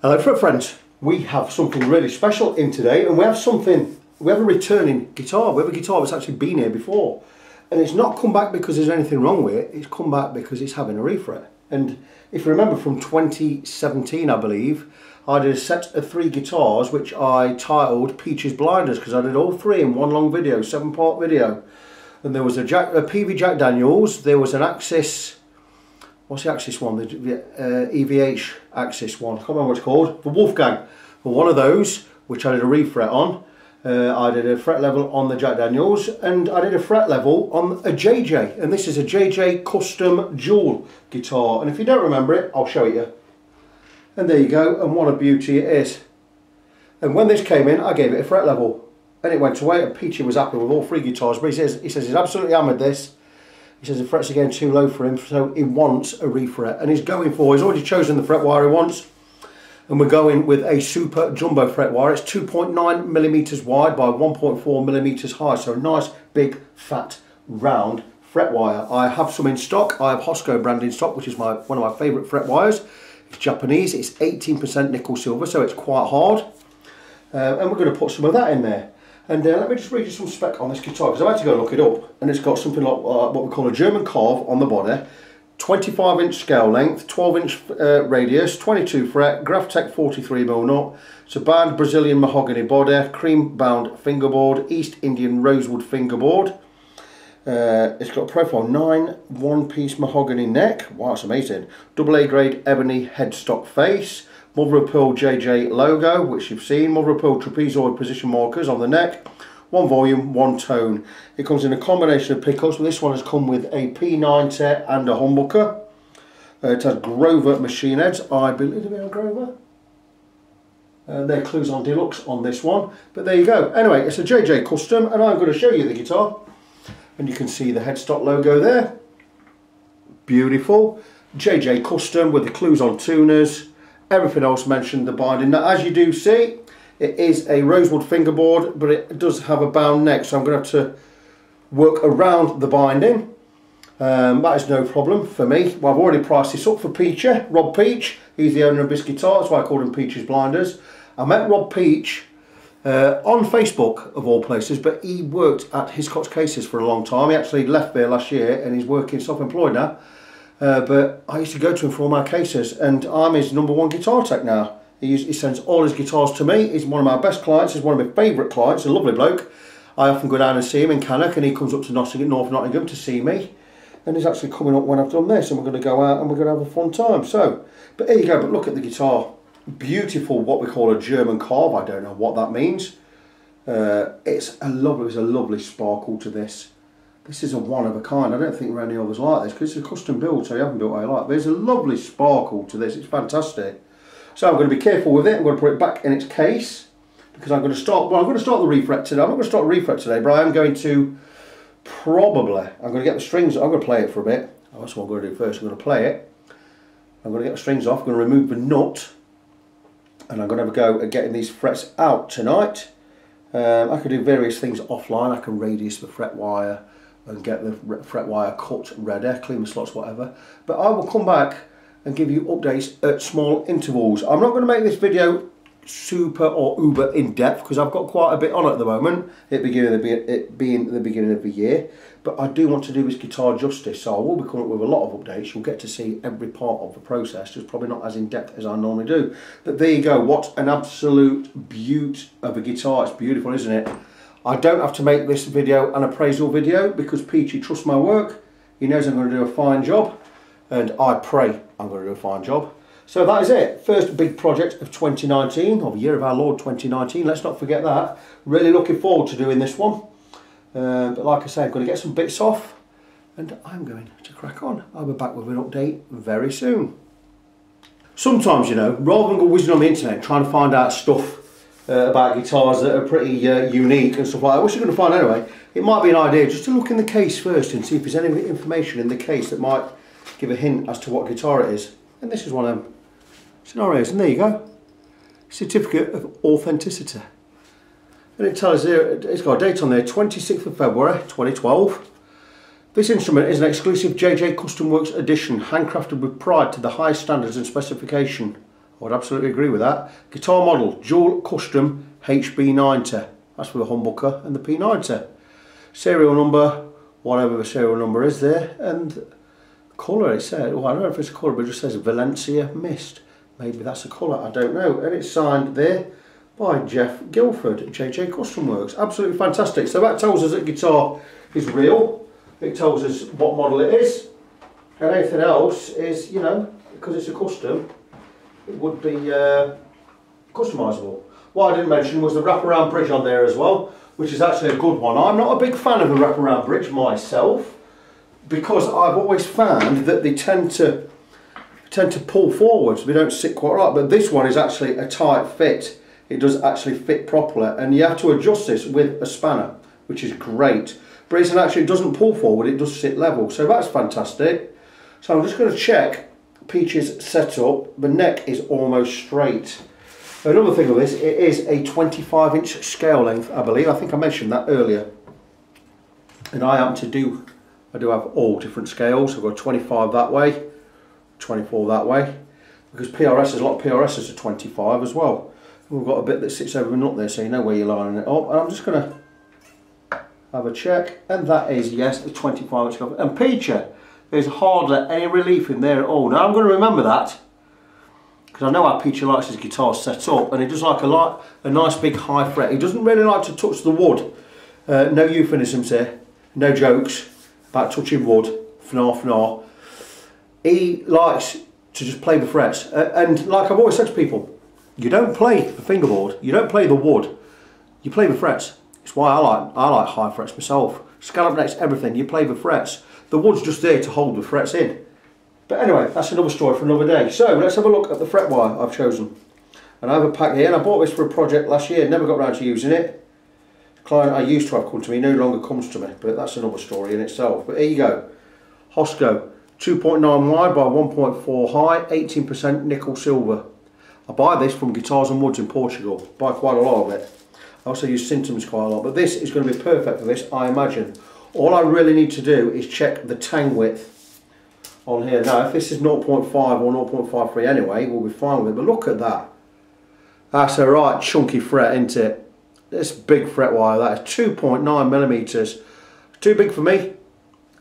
Hello friends, we have something really special in today, and we have a returning guitar. We have a guitar that's actually been here before, and it's not come back because there's anything wrong with it, it's come back because it's having a refret. And if you remember from 2017, I believe, I did a set of 3 guitars which I titled Peachy's Blinders, because I did all 3 in one long video, 7-part video. And there was a PV Jack Daniels, there was an Axis, what's the Axis one? The EVH Axis one, I can't remember what it's called. The Wolfgang. For one of those, which I did a refret on. I did a fret level on the Jack Daniels, and I did a fret level on a JJ. And this is a JJ Custom Jewel guitar. And if you don't remember it, I'll show it you. And there you go, and what a beauty it is. And when this came in, I gave it a fret level. And it went away, and Peachy was happy with all 3 guitars, but he says he's absolutely hammered this. He says the frets are getting too low for him, so he wants a refret, and he's already chosen the fret wire he wants, and we're going with a super jumbo fret wire. It's 2.9mm wide by 1.4mm high, so a nice big fat round fret wire. I have some in stock. I have HOSCO brand in stock, which is one of my favourite fret wires. It's Japanese, it's 18% nickel silver, so it's quite hard, and we're going to put some of that in there. And let me just read you some spec on this guitar, because I've had to go look it up, and it's got something like what we call a German carve on the body, 25-inch scale length, 12-inch radius, 22 fret, Graphtech 43mm nut, it's a bound Brazilian mahogany body, cream bound fingerboard, East Indian rosewood fingerboard. It's got a profile 9 one-piece mahogany neck, wow, that's amazing, AA grade ebony headstock face, mother of pearl JJ logo, which you've seen, mother of pearl trapezoid position markers on the neck, 1 volume, 1 tone. It comes in a combination of pickups, but this one has come with a P90 and a humbucker. It has Grover machine heads, I believe they're Grover. They're Clues on Deluxe on this one, but there you go. Anyway, it's a JJ Custom, and I'm going to show you the guitar. And you can see the headstock logo there. Beautiful. JJ Custom with the Clues on tuners. Everything else mentioned, the binding. Now, as you do see, it is a rosewood fingerboard, but it does have a bound neck, so I'm going to have to work around the binding. That is no problem for me. Well, I've already priced this up for Peachy, Rob Peach. He's the owner of this guitar, that's why I called him Peachy's Blinders. I met Rob Peach on Facebook, of all places, but he worked at Hiscox Cases for a long time. He actually left there last year, and he's working self-employed now. But I used to go to him for all my cases, and I'm his #1 guitar tech now. He sends all his guitars to me. He's one of my best clients. He's one of my favourite clients. A lovely bloke. I often go down and see him in Cannock, and he comes up to North Nottingham to see me. And he's actually coming up when I've done this, and we're going to go out and we're going to have a fun time. So, but here you go. But look at the guitar. Beautiful, what we call a German carve. I don't know what that means. There's a lovely sparkle to this. This is a one of a kind. I don't think there are any others like this, because it's a custom build, so you haven't built what I like. There's a lovely sparkle to this. It's fantastic. So I'm going to be careful with it. I'm going to put it back in its case, because I'm going to start. Well, I'm going to start the refret today. I'm not going to start the refret today, but I am going to I'm going to get the strings. I'm going to play it for a bit. Oh, that's what I'm going to do first. I'm going to play it. I'm going to get the strings off. I'm going to remove the nut, and I'm going to have a go at getting these frets out tonight. I can do various things offline. I can radius the fret wire and get the fret wire cut ready, clean the slots, whatever. But I will come back and give you updates at small intervals. I'm not going to make this video super or uber in depth, because I've got quite a bit on at the moment, it being the beginning of the year. But I do want to do this guitar justice, so I will be coming up with a lot of updates. You'll get to see every part of the process, just probably not as in depth as I normally do. But there you go, what an absolute beaut of a guitar. It's beautiful, isn't it? I don't have to make this video an appraisal video, because Peachy trusts my work. He knows I'm going to do a fine job, and I pray I'm going to do a fine job. So that is it. First big project of 2019, or the year of our Lord 2019. Let's not forget that. Really looking forward to doing this one. But like I say, I'm going to get some bits off, and I'm going to crack on. I'll be back with an update very soon. Sometimes, you know, rather than go whizzing on the internet trying to find out stuff about guitars that are pretty unique and stuff like that, which you're going to find anyway, it might be an idea just to look in the case first and see if there's any information in the case that might give a hint as to what guitar it is. And this is one of them scenarios, and there you go. Certificate of authenticity. And it tells here, it's got a date on there, 26th of February 2012. This instrument is an exclusive JJ Custom Works edition, handcrafted with pride to the highest standards and specification I would absolutely agree with that. Guitar model, Jewel Custom HB90. That's for the humbucker and the P90. Serial number, whatever the serial number is there, and colour it said, well I don't know if it's a colour, but it just says Valencia Mist. Maybe that's a colour, I don't know. And it's signed there by Jeff Guilford at JJ Custom Works. Absolutely fantastic. So that tells us that guitar is real. It tells us what model it is. And anything else is, you know, because it's a custom, it would be customisable. What I didn't mention was the wraparound bridge on there as well, which is actually a good one. I'm not a big fan of the wraparound bridge myself, because I've always found that they tend to pull forwards. They don't sit quite right. But this one is actually a tight fit. It does actually fit properly, and you have to adjust this with a spanner, which is great. But it doesn't pull forward. It does sit level, so that's fantastic. So I'm just going to check Peachy's setup. The neck is almost straight. Another thing with this, it is a 25-inch scale length, I believe. I think I mentioned that earlier. And I do have all different scales. I've got 25 that way, 24 that way, because PRS, a lot of PRSs are 25 as well. And we've got a bit that sits over the nut there, so you know where you're lining it up. And I'm just going to have a check, and that is, yes, the 25-inch scale. And Peachy, there's hardly any relief in there at all. Now I'm going to remember that, because I know how Peachy likes his guitar set up, and he does like a nice big high fret. He doesn't really like to touch the wood. No euphemisms here, no jokes about touching wood, fnar fnar. He likes to just play the frets, and like I've always said to people, you don't play the fingerboard, you don't play the wood, you play the frets. It's why I like high frets myself. Scallop necks, everything, you play the frets. The wood's just there to hold the frets in. But anyway, that's another story for another day. So let's have a look at the fret wire I've chosen. And I have a pack here, and I bought this for a project last year, never got around to using it. The client I used to have come to me no longer comes to me, but that's another story in itself. But here you go. Hosco, 2.9 wide by 1.4 high, 18% nickel silver. I buy this from Guitars and Woods in Portugal, buy quite a lot of it. I also use Sintoms quite a lot, but this is going to be perfect for this, I imagine. All I really need to do is check the tang width on here. Now, if this is 0.5 or 0.53 anyway, we'll be fine with it, but look at that. That's a right chunky fret, isn't it? This big fret wire, that is 2.9 millimeters. Too big for me,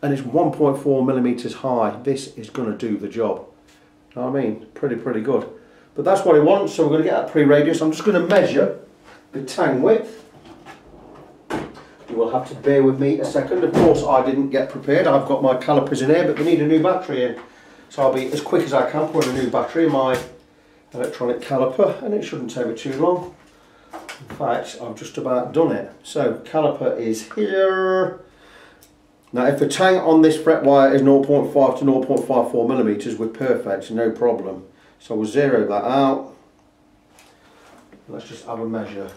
and it's 1.4 millimeters high. This is going to do the job. You know what I mean? Pretty good. But that's what he wants, so we're going to get that pre-radius. I'm just going to measure the tang width. You will have to bear with me a second. Of course, I didn't get prepared. I've got my calipers in here, but they need a new battery in. So I'll be as quick as I can putting a new battery in my electronic caliper, and it shouldn't take me too long. In fact, I've just about done it. So caliper is here. Now, if the tang on this fret wire is 0.5 to 0.54 millimeters, we're perfect, no problem. So we'll zero that out. Let's just have a measure.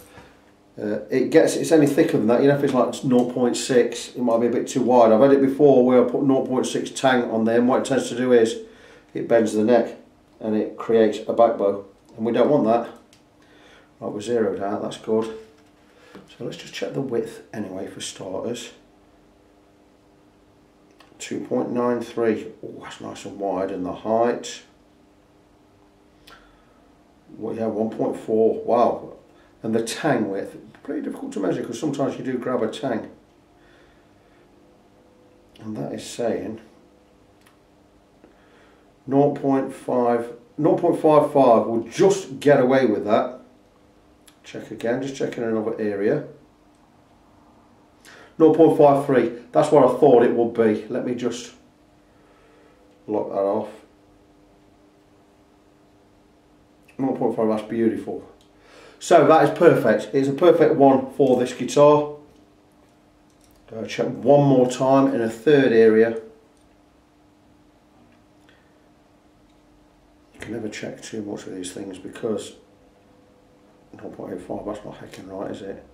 It's any thicker than that. You know, if it's like 0.6, it might be a bit too wide. I've had it before where I put 0.6 tang on there, and what it tends to do is it bends the neck and it creates a back bow, and we don't want that. Right, we're zeroed out, that's good. So let's just check the width anyway for starters. 2.93. Oh, that's nice and wide, and the height. Well, yeah, 1.4. Wow. And the tang width, pretty difficult to measure because sometimes you do grab a tang. And that is saying 0.55 will just get away with that. Check again, just checking another area. 0.53, that's what I thought it would be. Let me just lock that off. 0.5, that's beautiful. So that is perfect. It's a perfect one for this guitar. Check one more time in a third area. You can never check too much of these things because 0.85, that's not hecking right, is it?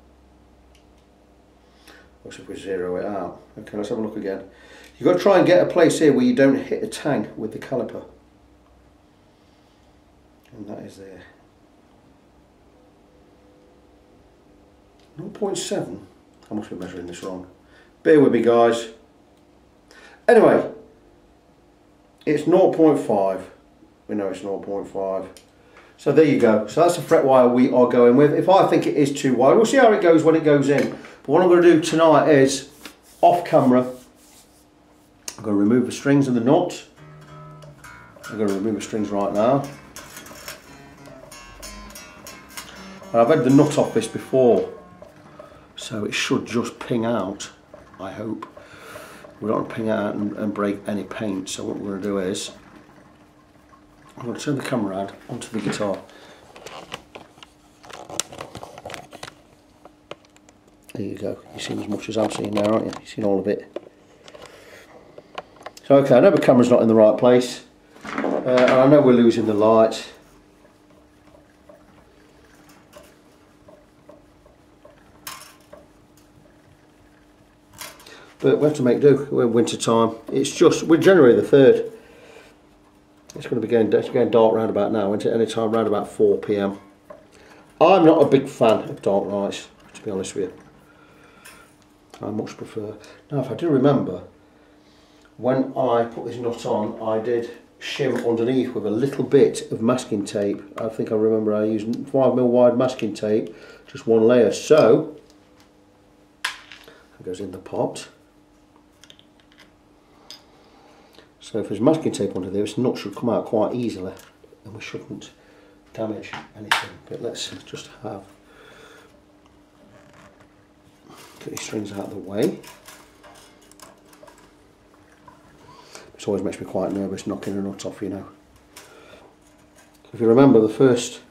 What's if we zero it out? Okay, let's have a look again. You've got to try and get a place here where you don't hit a tang with the caliper. And that is there. 0.7. I must be measuring this wrong. Bear with me, guys. Anyway, it's 0.5. We know it's 0.5. So there you go. So that's the fret wire we are going with. If I think it is too wide, we'll see how it goes when it goes in. But what I'm going to do tonight is, off camera, I'm going to remove the strings and the nut. I'm going to remove the strings right now. And I've had the nut off this before, so it should just ping out, I hope. We don't want to ping out and break any paint, so what we're going to do is, I'm going to turn the camera ad onto the guitar. There you go, you've seen as much as I've seen now, aren't you? You've seen all of it. So okay, I know the camera's not in the right place, and I know we're losing the light. But we have to make do. We're in winter time. It's just, we're January the 3rd. It's going to be getting dark round about now, isn't it? Any time round about 4 PM. I'm not a big fan of dark nights, to be honest with you. I much prefer. Now, if I do remember, when I put this nut on, I did shim underneath with a little bit of masking tape. I think I remember I used 5mm wide masking tape, just one layer. So, it goes in the pot. So if there's masking tape under there, this nut should come out quite easily and we shouldn't damage anything. But let's just have, get these strings out of the way. This always makes me quite nervous knocking a nut off, you know. If you remember the first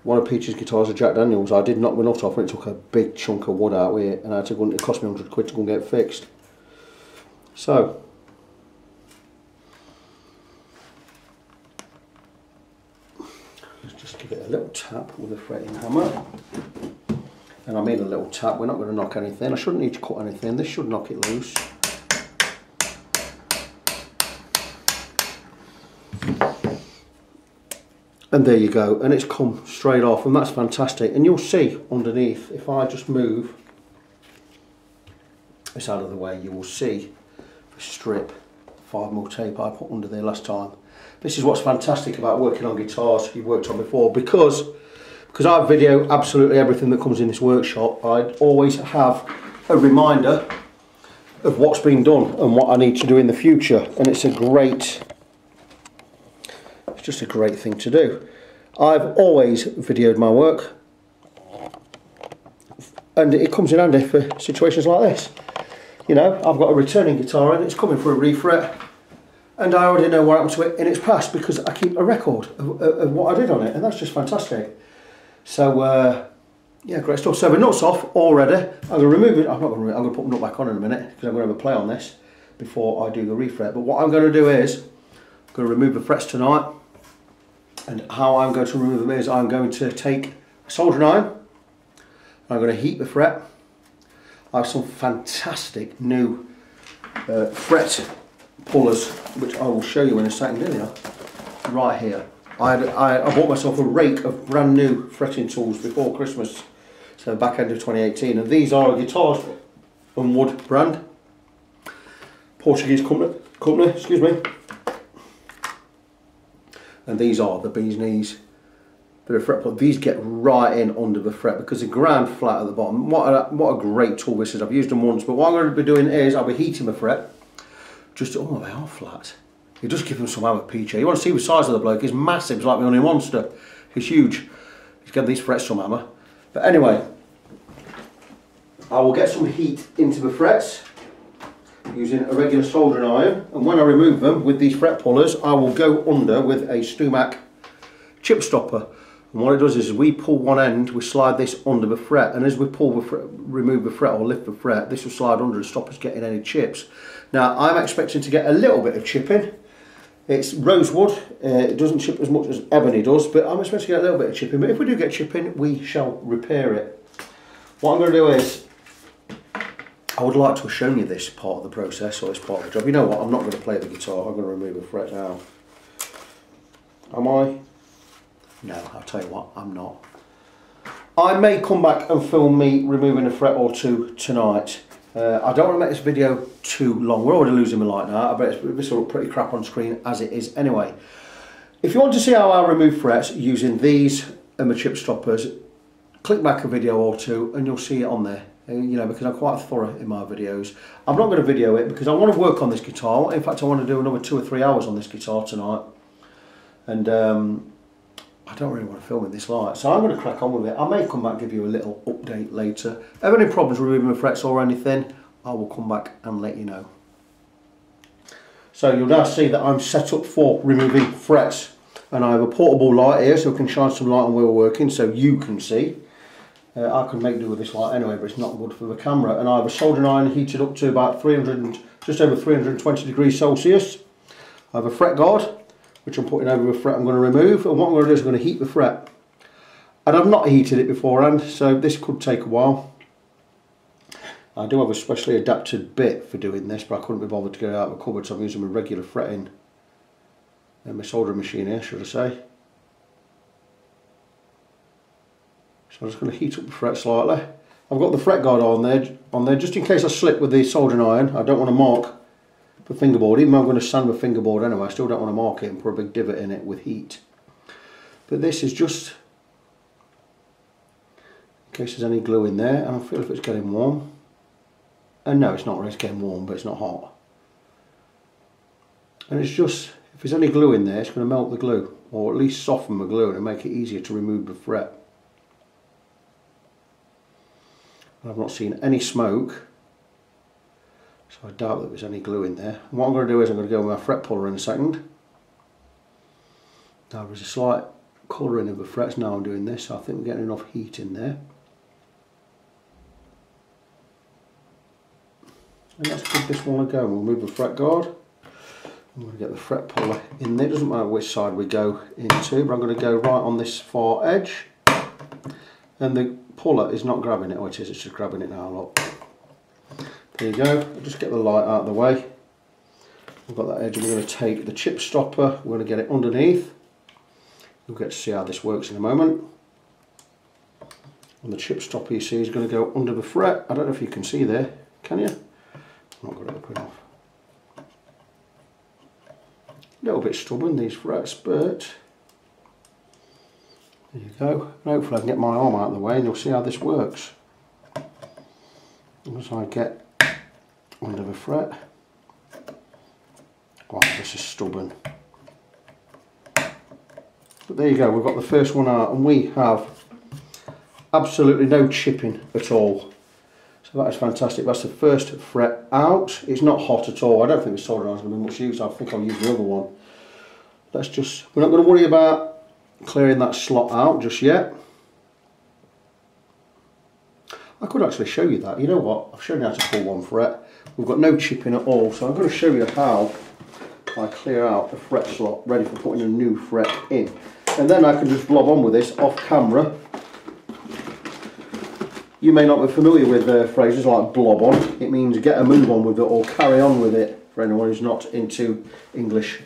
one of Peachy's guitars, a Jack Daniels, I did knock the nut off and it took a big chunk of wood out with it, and I had to go, it cost me 100 quid to go and get it fixed. So, let's just give it a little tap with a fretting hammer. And I mean a little tap, we're not going to knock anything. I shouldn't need to cut anything, this should knock it loose. And there you go, and it's come straight off, and that's fantastic. And you'll see underneath, if I just move this out of the way, you will see the strip 5mm tape I put under there last time. This is what's fantastic about working on guitars you've worked on before, because I video absolutely everything that comes in this workshop. I always have a reminder of what's been done and what I need to do in the future, and it's just a great thing to do. I've always videoed my work, and it comes in handy for situations like this. You know, I've got a returning guitar and it's coming for a refret, and I already know what happened to it in its past because I keep a record of what I did on it, and that's just fantastic. So yeah, great stuff. So the nut's off already. I'm going to remove it. I'm not going to. I'm going to put the nut back on in a minute because I'm going to have a play on this before I do the refret. But what I'm going to do is I'm going to remove the frets tonight. And how I'm going to remove them is I'm going to take a soldering iron, I'm going to heat the fret. I have some fantastic new fret pullers, which I will show you in a second, didn't I? Right here. I bought myself a rake of brand new fretting tools before Christmas, so back end of 2018, and these are a Guitars and Wood brand, Portuguese company, excuse me. And these are the bee's knees. They're a fret puller. These get right in under the fret because they're ground flat at the bottom. What a great tool this is. I've used them once, but what I'm going to be doing is I'll be heating the fret. Oh, they are flat. You just give them some hammer, Peachy. You want to see the size of the bloke? He's massive. It's like the only monster. He's huge. He's got these frets some hammer. But anyway, I will get some heat into the frets using a regular soldering iron, and when I remove them with these fret pullers, I will go under with a Stumac chip stopper. And what it does is we pull one end, we slide this under the fret, and as we pull the fret, remove the fret or lift the fret, this will slide under and stop us getting any chips. Now I'm expecting to get a little bit of chipping. It's rosewood, it doesn't chip as much as ebony does, but I'm expecting to get a little bit of chipping. But if we do get chipping, we shall repair it. What I'm going to do is, I would like to have shown you this part of the process, or this part of the job. You know what, I'm not going to play the guitar, I'm going to remove the fret now. Am I? No, I'll tell you what, I'm not. I may come back and film me removing a fret or two tonight. I don't want to make this video too long. We're already losing the light now. I bet this will look pretty crap on screen as it is anyway. If you want to see how I remove frets using these and my chip stoppers, click back a video or two and you'll see it on there. You know, because I'm quite thorough in my videos. I'm not going to video it because I want to work on this guitar. In fact, I want to do another 2 or 3 hours on this guitar tonight. And I don't really want to film in this light, so I'm going to crack on with it. I may come back and give you a little update later. If I have any problems removing the frets or anything, I will come back and let you know. So you'll now see that I'm set up for removing frets. And I have a portable light here so I can shine some light on where we're working so you can see. I can make do with this light anyway, but it's not good for the camera. And I have a soldering iron heated up to about just over 320 degrees Celsius. I have a fret guard, which I'm putting over the fret I'm going to remove. And what I'm going to do is I'm going to heat the fret. And I've not heated it beforehand, so this could take a while. I do have a specially adapted bit for doing this, but I couldn't be bothered to get it out of the cupboard, so I'm using my regular fretting. And my soldering machine here, should I say. So I'm just going to heat up the fret slightly. I've got the fret guard on there just in case I slip with the soldering iron. I don't want to mark the fingerboard, even though I'm going to sand the fingerboard anyway. I still don't want to mark it and put a big divot in it with heat. But this is just in case there's any glue in there, and I feel if it's getting warm. And no, it's not really, it's getting warm, but it's not hot. And it's just, if there's any glue in there, it's going to melt the glue, or at least soften the glue and make it easier to remove the fret. I've not seen any smoke, so I doubt that there's any glue in there. And what I'm going to do is I'm going to go with my fret puller in a second. Now there's a slight colouring of the frets now I'm doing this, so I think we're getting enough heat in there. And let's give this one a go. We'll move the fret guard. I'm going to get the fret puller in there. It doesn't matter which side we go into, but I'm going to go right on this far edge. And the puller is not grabbing it, oh it is, it's just grabbing it now, look. There you go, I'll just get the light out of the way. We've got that edge and we're going to take the chip stopper, we're going to get it underneath. You'll get to see how this works in a moment. And the chip stopper you see is going to go under the fret. I don't know if you can see there, can you? I've not got it up enough. A little bit stubborn these frets, but there you go. And hopefully I can get my arm out of the way and you'll see how this works. As I get under the fret. Wow, this is stubborn. But there you go, we've got the first one out and we have absolutely no chipping at all. So that is fantastic. That's the first fret out. It's not hot at all. I don't think the soldering iron is going to be much use. I think I'll use the other one. Let's just, we're not going to worry about clearing that slot out just yet. I could actually show you that. You know what? I've shown you how to pull one fret. We've got no chipping at all, so I'm going to show you how I clear out the fret slot ready for putting a new fret in. And then I can just blob on with this off camera. You may not be familiar with phrases like blob on. It means get a move on with it or carry on with it, for anyone who's not into English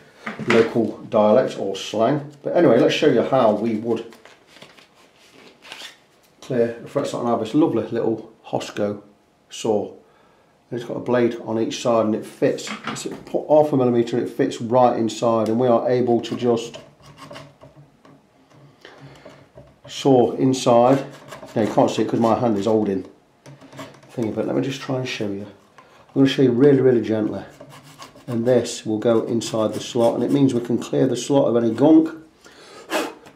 local dialect or slang. But anyway, let's show you how we would clear a fret slot. And I have this lovely little Hosco saw. And it's got a blade on each side and it fits. It's put 1/2 millimetre and it fits right inside, and we are able to just saw inside. Now you can't see it because my hand is holding the thingy, but let me just try and show you. I'm going to show you really gently. And this will go inside the slot, and it means we can clear the slot of any gunk,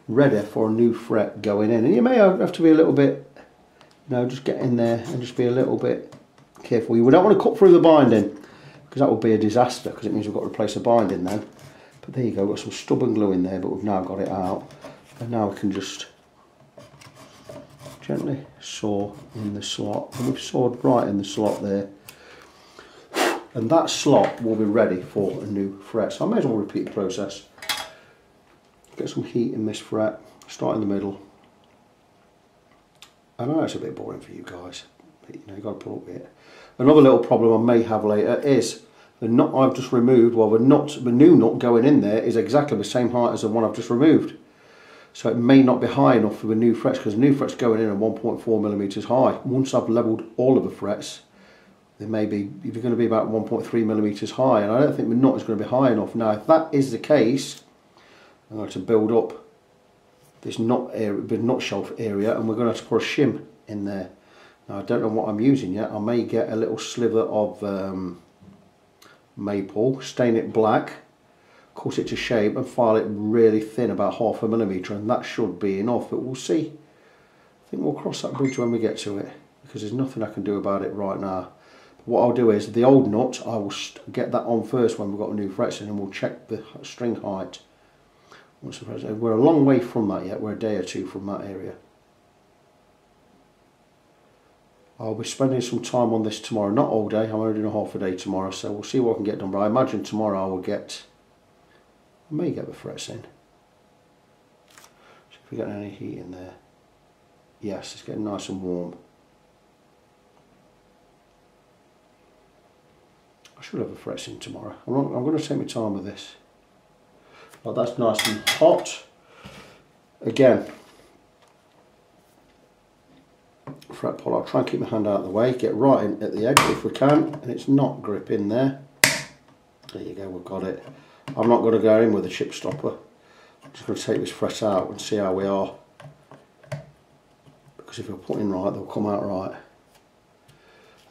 ready for a new fret going in. And you may have to be a little bit, you know, just get in there and just be a little bit careful. We don't want to cut through the binding because that would be a disaster, because it means we've got to replace the binding then. But there you go, we've got some stubborn glue in there, but we've now got it out. And now we can just gently saw in the slot, and we've sawed right in the slot there. And that slot will be ready for a new fret. So I may as well repeat the process. Get some heat in this fret, start in the middle. I know it's a bit boring for you guys, but you know, you've got to put up with it. Another little problem I may have later is the nut I've just removed, well the new nut going in there is exactly the same height as the one I've just removed. So it may not be high enough for the new frets, because the new frets going in are 1.4 millimetres high. Once I've levelled all of the frets, they may be, they're going to be about 1.3 millimetres high, and I don't think the nut is going to be high enough. Now if that is the case, I'm going to build up this nut shelf area, and we're going to have to put a shim in there. Now I don't know what I'm using yet. I may get a little sliver of maple, stain it black, cut it to shape and file it really thin, about 1/2 millimetre, and that should be enough, but we'll see. I think we'll cross that bridge when we get to it, because there's nothing I can do about it right now. But what I'll do is, the old nut, I will get that on first when we've got the new frets in, and we'll check the string height. We're a long way from that yet, we're a day or two from that area. I'll be spending some time on this tomorrow, not all day, I'm only doing a half a day tomorrow, so we'll see what I can get done, but I imagine tomorrow I may get the frets in. See if we get any heat in there. Yes, it's getting nice and warm. I should have the frets in tomorrow. I'm going to take my time with this. Well, that's nice and hot. Again, fret pull, I'll try and keep my hand out of the way, get right in at the edge if we can, and it's not gripping there. There you go, we've got it. I'm not going to go in with a chip stopper. I'm just going to take this fret out and see how we are. Because if we're putting right, they'll come out right.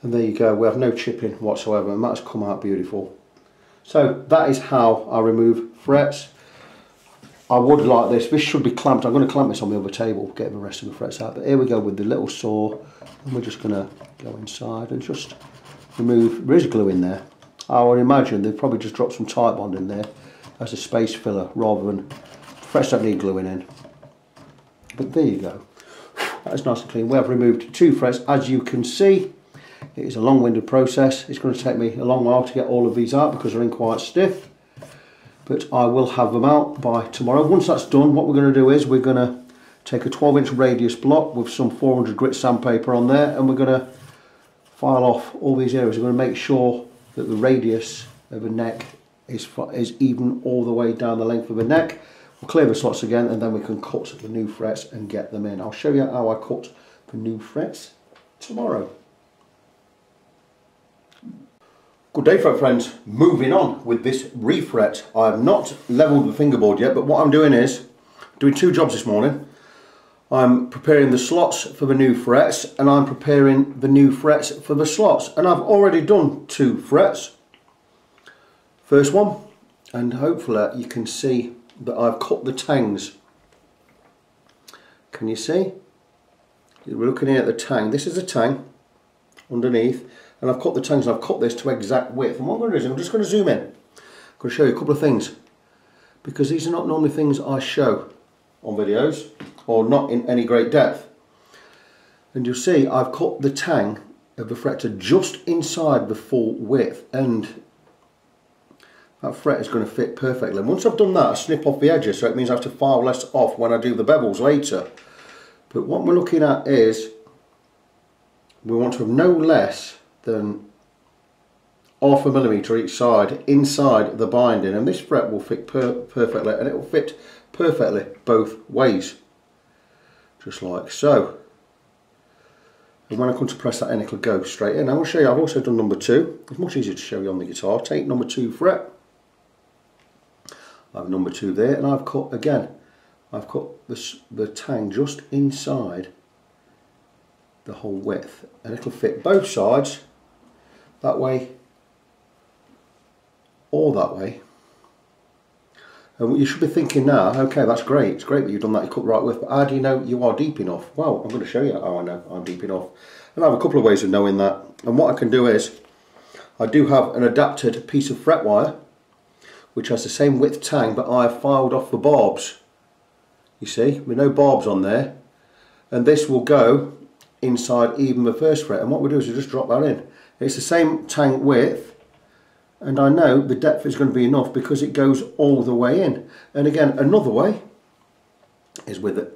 And there you go, we have no chipping whatsoever, and that's come out beautiful. So that is how I remove frets. I would like this should be clamped. I'm going to clamp this on the other table, get the rest of the frets out. But here we go with the little saw, and we're just going to go inside and just remove. There is glue in there. I would imagine they've probably just dropped some tight bond in there as a space filler, rather than, frets don't need gluing in. But there you go. That is nice and clean. We have removed 2 frets, as you can see. It is a long-winded process. It's going to take me a long while to get all of these out because they're in quite stiff. But I will have them out by tomorrow. Once that's done, what we're going to do is we're going to take a 12-inch radius block with some 400 grit sandpaper on there, and we're going to file off all these areas. We're going to make sure that the radius of the neck is even all the way down the length of the neck. We'll clear the slots again, and then we can cut the new frets and get them in. I'll show you how I cut the new frets tomorrow. Good day, friends. Moving on with this refret. I have not levelled the fingerboard yet, but what I'm doing is doing 2 jobs this morning. I'm preparing the slots for the new frets, and I'm preparing the new frets for the slots, and I've already done 2 frets. First one, and hopefully you can see that I've cut the tangs. Can you see? We're looking here at the tang. This is a tang underneath, and I've cut the tangs, and I've cut this to exact width. And what I'm going to do is I'm just going to zoom in. I'm going to show you a couple of things, because these are not normally things I show on videos, or not in any great depth. And you'll see I've cut the tang of the fret to just inside the full width, and that fret is going to fit perfectly. And once I've done that, I snip off the edges, so it means I have to file less off when I do the bevels later. But what we're looking at is we want to have no less than 1/2 millimetre each side inside the binding, and this fret will fit perfectly, and it will fit perfectly both ways, just like so. And when I come to press that in, it'll go straight in. I will show you, I've also done number 2. It's much easier to show you on the guitar. Take number 2 fret, I have number 2 there, and I've cut again. I've cut the tang just inside the whole width, and it'll fit both sides, that way or that way. And you should be thinking now, okay, that's great, it's great that you've done that, you cut the right width, but how do you know you are deep enough? Well, I'm going to show you how I know I'm deep enough. And I have a couple of ways of knowing that. And what I can do is, I do have an adapted piece of fret wire, which has the same width tang, but I have filed off the barbs. You see, with no barbs on there. And this will go inside even the first fret. And what we do is we just drop that in. It's the same tang width, and I know the depth is going to be enough because it goes all the way in. And again, another way is with a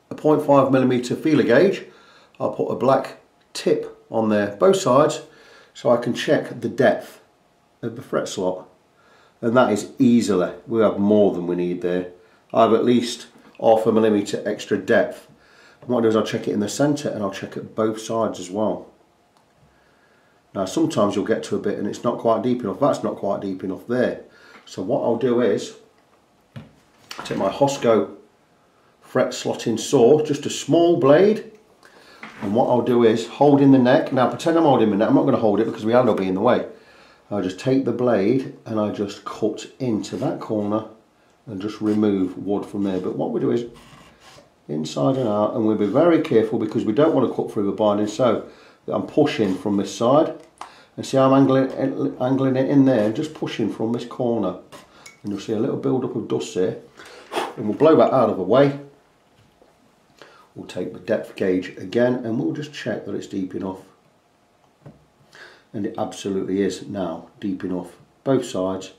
0.5mm feeler gauge. I'll put a black tip on there, both sides, so I can check the depth of the fret slot. And that is easily, we have more than we need there. I have at least 1/2 millimetre extra depth. And what I do is I'll check it in the centre, and I'll check it both sides as well. Now sometimes you'll get to a bit and it's not quite deep enough. That's not quite deep enough there. So what I'll do is take my HOSCO fret slotting saw, just a small blade, and what I'll do is hold in the neck. Now pretend I'm holding the neck, I'm not going to hold it because we are going to be in the way. I'll just take the blade and I just cut into that corner and just remove wood from there. But what we do is inside and out, and we'll be very careful because we don't want to cut through the binding. So I'm pushing from this side, and see how I'm angling it in there, and just pushing from this corner, and you'll see a little build up of dust here, and we'll blow that out of the way. We'll take the depth gauge again and we'll just check that it's deep enough, and it absolutely is now deep enough, both sides,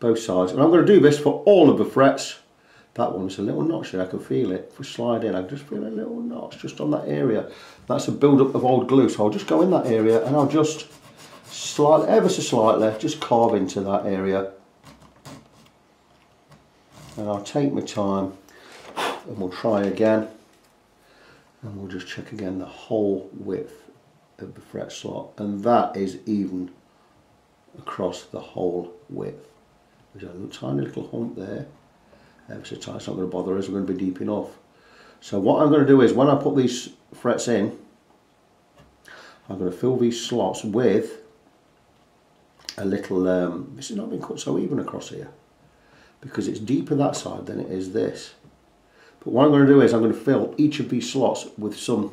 and I'm going to do this for all of the frets. That one's a little notch there, I can feel it. If we slide in, I can just feel a little notch just on that area. That's a build up of old glue, so I'll just go in that area and I'll just slide ever so slightly, just carve into that area, and I'll take my time and we'll try again, and we'll just check again the whole width of the fret slot, and that is even across the whole width. There's a tiny little hump there, ever so tight. It's not going to bother us, we're going to be deep enough. So what I'm going to do is, when I put these frets in, I'm going to fill these slots with a little, this has not been cut so even across here because it's deeper that side than it is this. But what I'm going to do is I'm going to fill each of these slots with some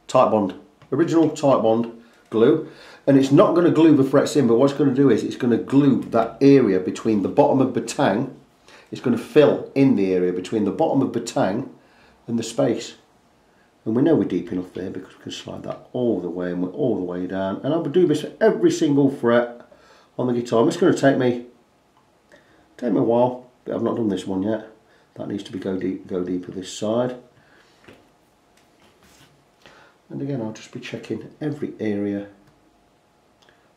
Titebond, original Titebond glue, and it's not going to glue the frets in, but what it's going to do is it's going to glue that area between the bottom of the tang. It's going to fill in the area between the bottom of the tang and the space, and we know we're deep enough there because we can slide that all the way and we're all the way down. And I'll do this for every single fret on the guitar. It's going to take me a while, but I've not done this one yet. That needs to be go deeper this side. And again, I'll just be checking every area.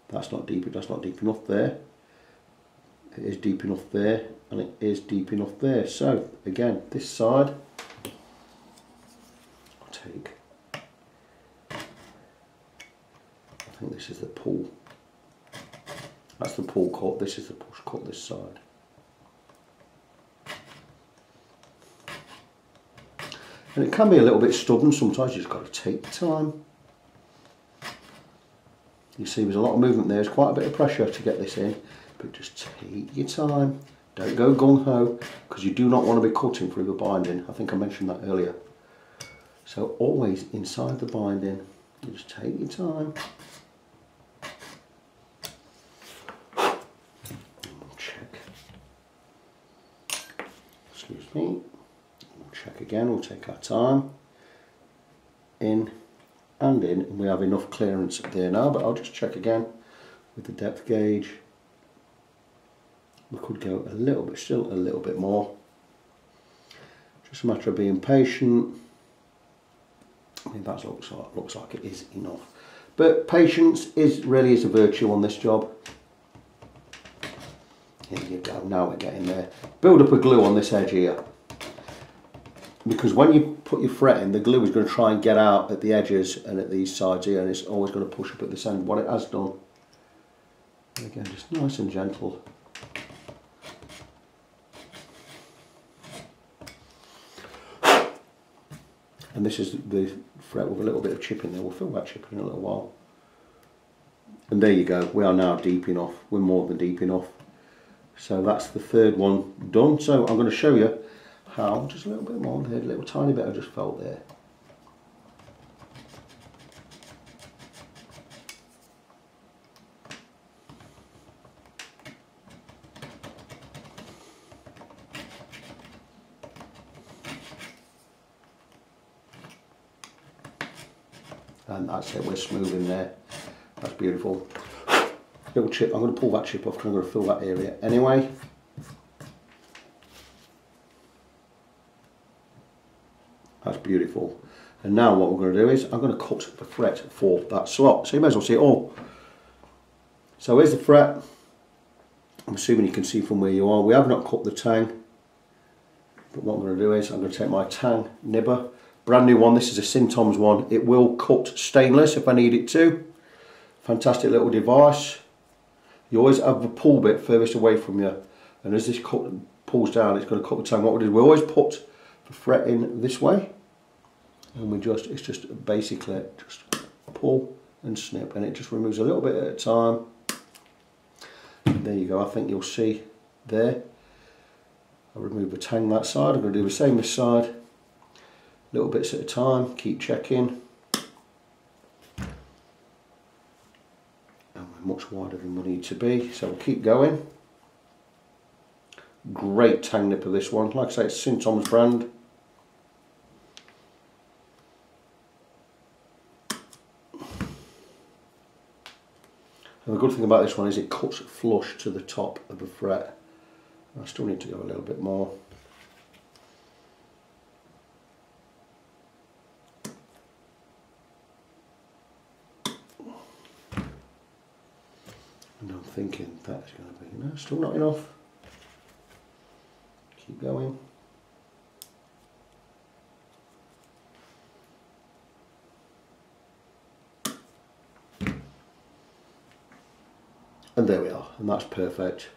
That's not deep enough there. It is deep enough there, and it is deep enough there. So again, this side, I'll take, I think this is the pull. That's the pull cut, this is the push cut this side. And it can be a little bit stubborn sometimes, you've just got to take the time. You see there's a lot of movement there, there's quite a bit of pressure to get this in, but just take your time. Don't go gung-ho, because you do not want to be cutting through the binding. I think I mentioned that earlier. So always inside the binding, you just take your time. We'll check. Excuse me. Check again, we'll take our time, in and in, and we have enough clearance there now, but I'll just check again with the depth gauge. We could go a little bit, still a little bit more. Just a matter of being patient. I mean, that looks like it is enough. But patience really is a virtue on this job. Here you go, now we're getting there. Build up a glue on this edge here, because when you put your fret in, the glue is going to try and get out at the edges and at these sides here, and it's always going to push up at this end. What it has done, again, just nice and gentle. And this is the fret with a little bit of chip in there. We'll fill that chip in a little while. And there you go, we are now deep enough. We're more than deep enough. So that's the third one done. So I'm going to show you how, just a little bit more there, a little tiny bit I just felt there. And that's it, we're smooth in there. That's beautiful. Little chip, I'm going to pull that chip off because I'm going to fill that area anyway. That's beautiful. And now what we're going to do is I'm going to cut the fret for that slot. So you may as well see it all. So here's the fret. I'm assuming you can see from where you are. We have not cut the tang. But what I'm going to do is I'm going to take my tang nibber. Brand new one, this is a Sintoms one. It will cut stainless if I need it to. Fantastic little device. You always have the pull bit furthest away from you. And as this pull pulls down, it's going to cut the tang. What we do, we always put the fret in this way, and it's just basically just pull and snip, and it just removes a little bit at a time. And there you go. I think you'll see there. I remove the tang that side. I'm going to do the same this side. Little bits at a time. Keep checking. And we're much wider than we need to be, so we'll keep going. Great tang nipper this one. Like I say, it's Sintoms brand. And the good thing about this one is it cuts flush to the top of the fret. I still need to go a little bit more. And I'm thinking that's going to be, no, still not enough. Keep going. And there we are, and that's perfect.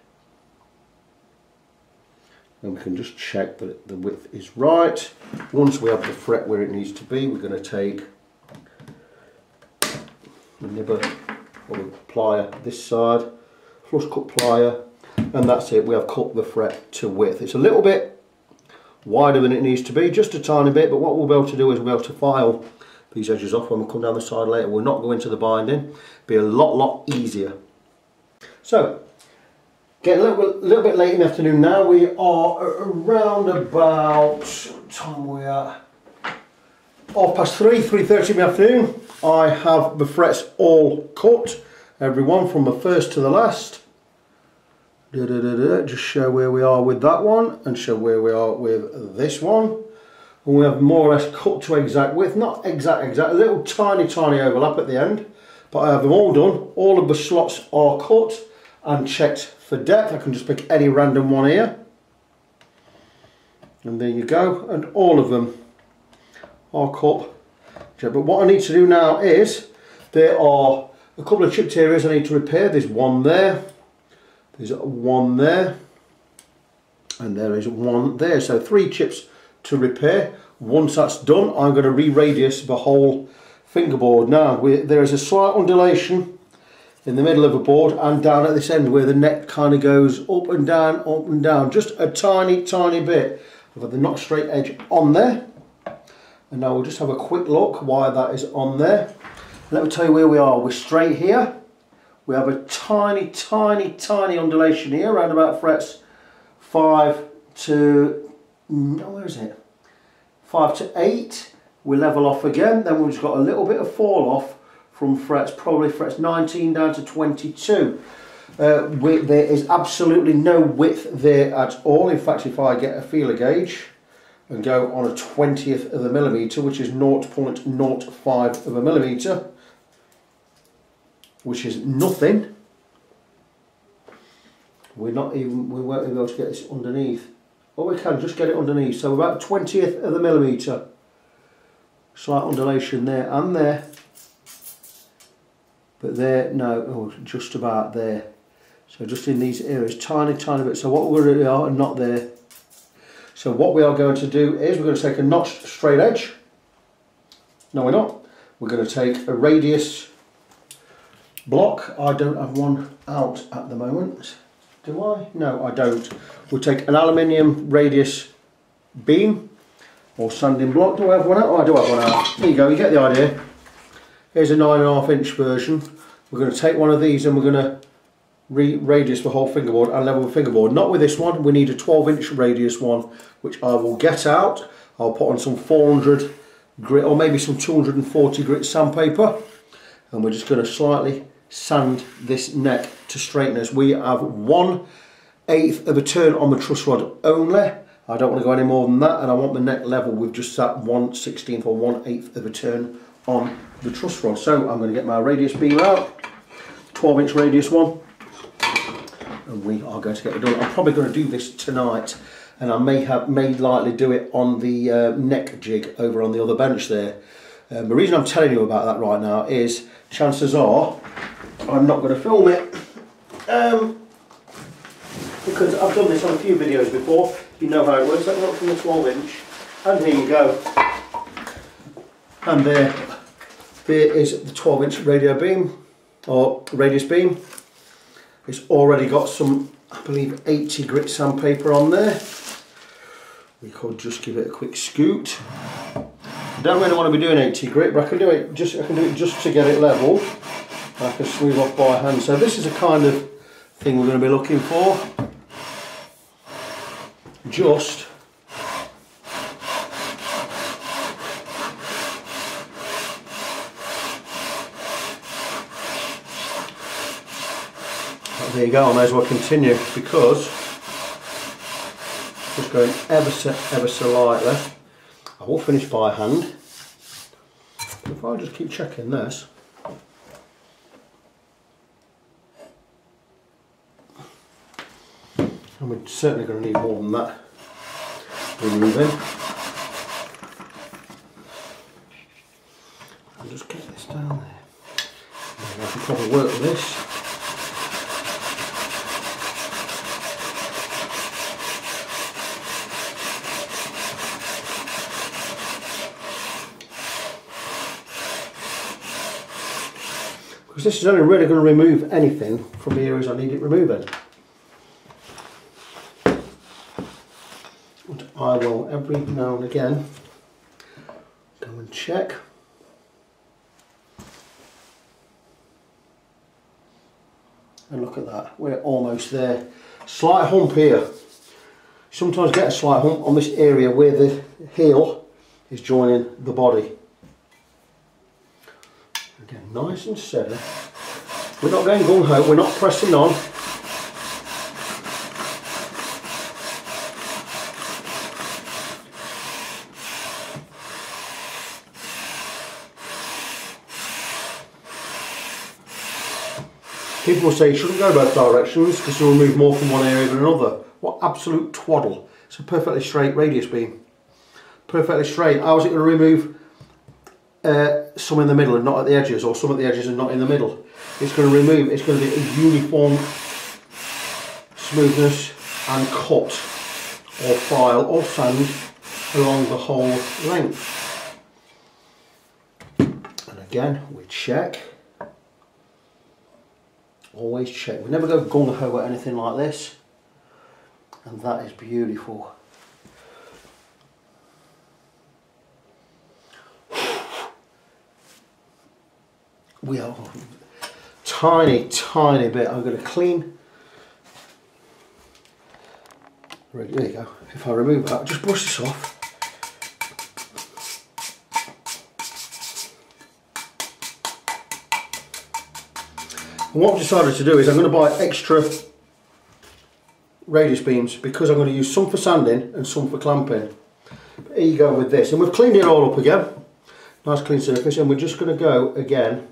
And we can just check that the width is right. Once we have the fret where it needs to be, we're going to take the nibber or the plier this side, flush cut plier, and that's it. We have cut the fret to width. It's a little bit wider than it needs to be, just a tiny bit, but what we'll be able to do is we'll be able to file these edges off when we come down the side later. We'll not go into the binding. Be a lot easier. So, getting a little bit late in the afternoon now. We are around about, what time are we at? 3:30, 3:30 in the afternoon. I have the frets all cut, every one from the first to the last. Just show where we are with that one and show where we are with this one. And we have more or less cut to exact width, not exact, a little tiny overlap at the end. But I have them all done. All of the slots are cut and checked for depth. I can just pick any random one here. And there you go. And all of them are cut. But what I need to do now is, there are a couple of chipped areas I need to repair. There's one there. There's one there. And there is one there. So 3 chips to repair. Once that's done, I'm going to re-radius the whole fingerboard. Now, there is a slight undulation in the middle of the board and down at this end where the neck kind of goes up and down, just a tiny bit. I've got the not straight edge on there, and now we'll just have a quick look why that is on there. Let me tell you where we are. We're straight here. We have a tiny undulation here around about frets 5 to, no, where is it? 5 to 8. We level off again, then we've just got a little bit of fall off from frets, probably frets 19 down to 22. There is absolutely no width there at all. In fact, if I get a feeler gauge and go on a 20th of a millimetre, which is 0.05 of a millimetre, which is nothing, we won't be able to get this underneath. Or we can just get it underneath. So about 20th of a millimetre. Slight undulation there and there. But there, no, oh, just about there. So just in these areas, tiny bit. So what we're going to do are not there. So what we are going to do is we're going to take a notched straight edge. No, we're not. We're going to take a radius block. I don't have one out at the moment. Do I? No, I don't. We'll take an aluminium radius beam or sanding block. Do I have one out? Oh, I do have one out. There you go, you get the idea. Here's a 9.5 inch version. We're going to take one of these and we're going to radius the whole fingerboard and level the fingerboard. Not with this one, we need a 12 inch radius one, which I will get out. I'll put on some 400 grit or maybe some 240 grit sandpaper, and we're just going to slightly sand this neck to straightness. We have 1/8 of a turn on the truss rod only. I don't want to go any more than that, and I want the neck level with just that 1/16 or 1/8 of a turn on the truss rod. So I'm going to get my radius beam out, 12 inch radius one, and we are going to get it done. I'm probably going to do this tonight, and I may likely do it on the neck jig over on the other bench there. The reason I'm telling you about that right now is chances are I'm not going to film it. because I've done this on a few videos before. You know how it works. Let me look from the 12-inch, and here you go. And there is the 12-inch radio beam, or radius beam. It's already got some, I believe, 80 grit sandpaper on there. We could just give it a quick scoot. I don't really want to be doing 80 grit, but I can do it just to get it level. I can smooth off by hand. So this is the kind of thing we're going to be looking for. Just there you go. I may as well continue because just going ever so lightly. I will finish by hand. But if I just keep checking this. And we're certainly going to need more than that removing. I'll just get this down there. And I can probably work with this. Because this is only really going to remove anything from the areas I need it removing. And I will every now and again go and check. And look at that, we're almost there. Slight hump here. Sometimes get a slight hump on this area where the heel is joining the body. Again, nice and steady. We're not going gung-ho, we're not pressing on. People will say you shouldn't go both directions because you'll remove more from one area than another. What absolute twaddle. It's a perfectly straight radius beam. Perfectly straight. How is it going to remove some in the middle and not at the edges, or some at the edges and not in the middle? It's going to remove, it's going to be a uniform smoothness and cut or file or sand along the whole length. And again, we check. Always check. We never go gung-ho at anything like this. And that is beautiful. We are tiny bit. I'm going to clean. Right, there you go. If I remove that, just brush this off. And what I've decided to do is I'm going to buy extra radius beams because I'm going to use some for sanding and some for clamping. But here you go with this, and we've cleaned it all up again. Nice clean surface, and we're just going to go again.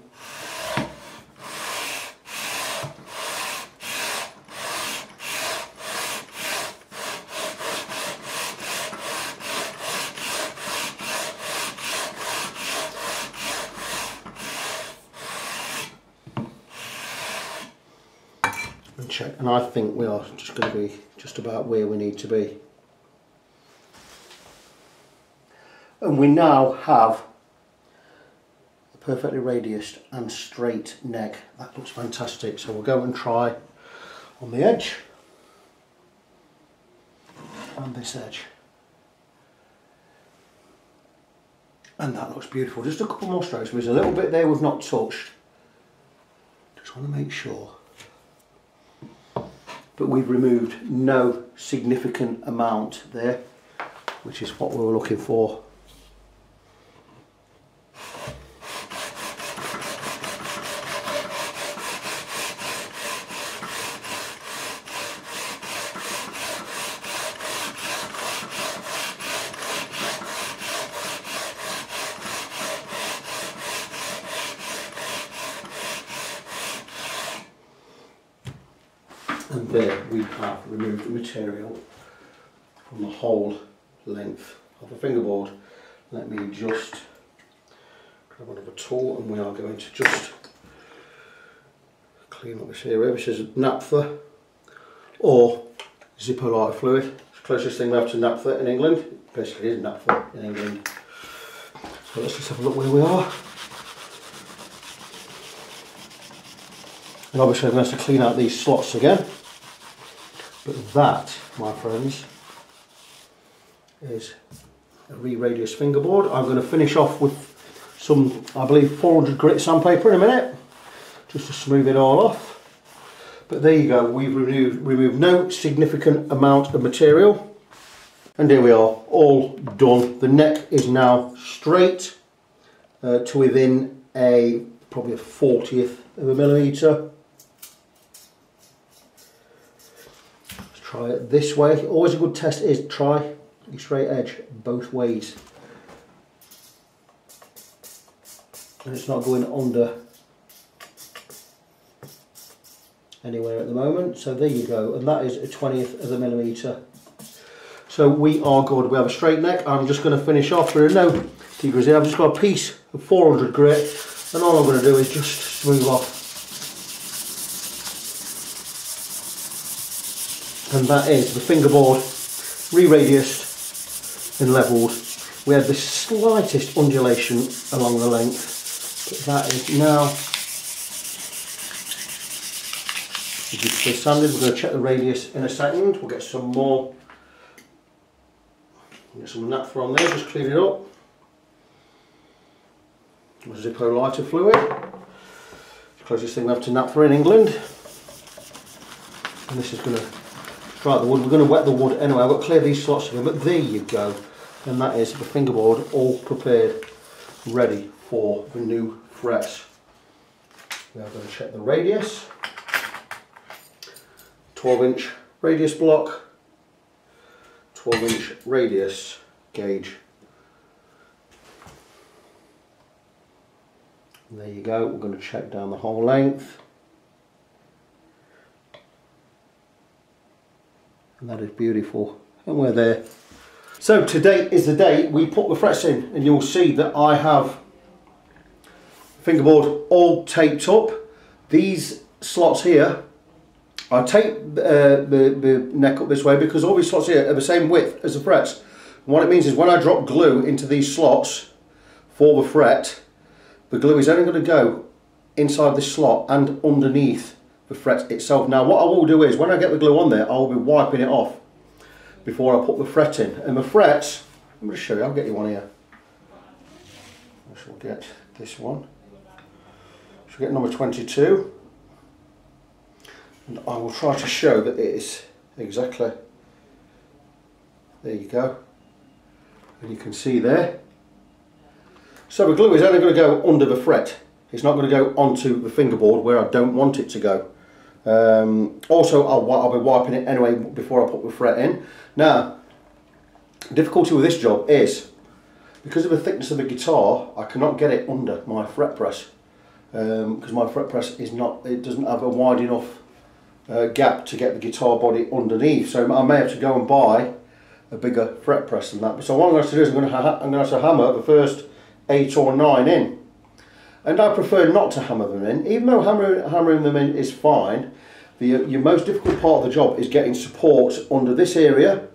And check, and I think we are just going to be just about where we need to be. And we now have a perfectly radiused and straight neck. That looks fantastic. So we'll go and try on the edge and this edge. And that looks beautiful. Just a couple more strokes. There's a little bit there we've not touched. Just want to make sure. But we've removed no significant amount there, which is what we were looking for. And there we have removed the material from the whole length of the fingerboard. Let me just grab another tool, and we are going to just clean up this area. This is naphtha, or Zippo lighter fluid. It's the closest thing we have to naphtha in England. It basically is naphtha in England. So let's just have a look where we are. And obviously I'm going to have to clean out these slots again. But that, my friends, is a re-radius fingerboard. I'm going to finish off with some, I believe, 400 grit sandpaper in a minute, just to smooth it all off. But there you go, we've removed no significant amount of material. And here we are, all done. The neck is now straight to within probably a 40th of a millimetre. Let's try it this way. Always a good test is try the straight edge both ways. And it's not going under anywhere at the moment, so there you go, and that is a 20th of a millimetre. So we are good. We have a straight neck. I'm just going to finish off with no degrees here. I've just got a piece of 400 grit, and all I'm going to do is just smooth off, and that is the fingerboard re-radiused and levelled. We had the slightest undulation along the length, but that is now beautifully sanded. We're going to check the radius in a second. We'll get some more, get some naphtha on there, just clean it up. Zippo lighter fluid, the closest thing we have to naphtha in England. And this is going to dry the wood. We're going to wet the wood anyway. I've got to clear these slots again, but there you go. And that is the fingerboard all prepared, ready for the new frets. We are going to check the radius. 12-inch radius block, 12-inch radius gauge. And there you go, we're going to check down the whole length. And that is beautiful, and we're there. So today is the day we put the frets in, and you'll see that I have fingerboard all taped up. These slots here, I tape the neck up this way because all these slots here are the same width as the frets. And what it means is when I drop glue into these slots for the fret, the glue is only going to go inside this slot and underneath the fret itself. Now what I will do is when I get the glue on there, I'll be wiping it off before I put the fret in. And the frets, let me just show you, I'll get you one here. I shall get this one. I shall get number 22. And I will try to show that it is exactly, there you go, and you can see there. So the glue is only going to go under the fret, it's not going to go onto the fingerboard where I don't want it to go. Also I'll be wiping it anyway before I put the fret in. Now, the difficulty with this job is, because of the thickness of the guitar, I cannot get it under my fret press, because my fret press is not, it doesn't have a wide enough gap to get the guitar body underneath, so I may have to go and buy a bigger fret press than that. So what I'm going to have to do is I'm going to have to hammer the first 8 or 9 in, and I prefer not to hammer them in, even though hammering them in is fine. Your most difficult part of the job is getting support under this area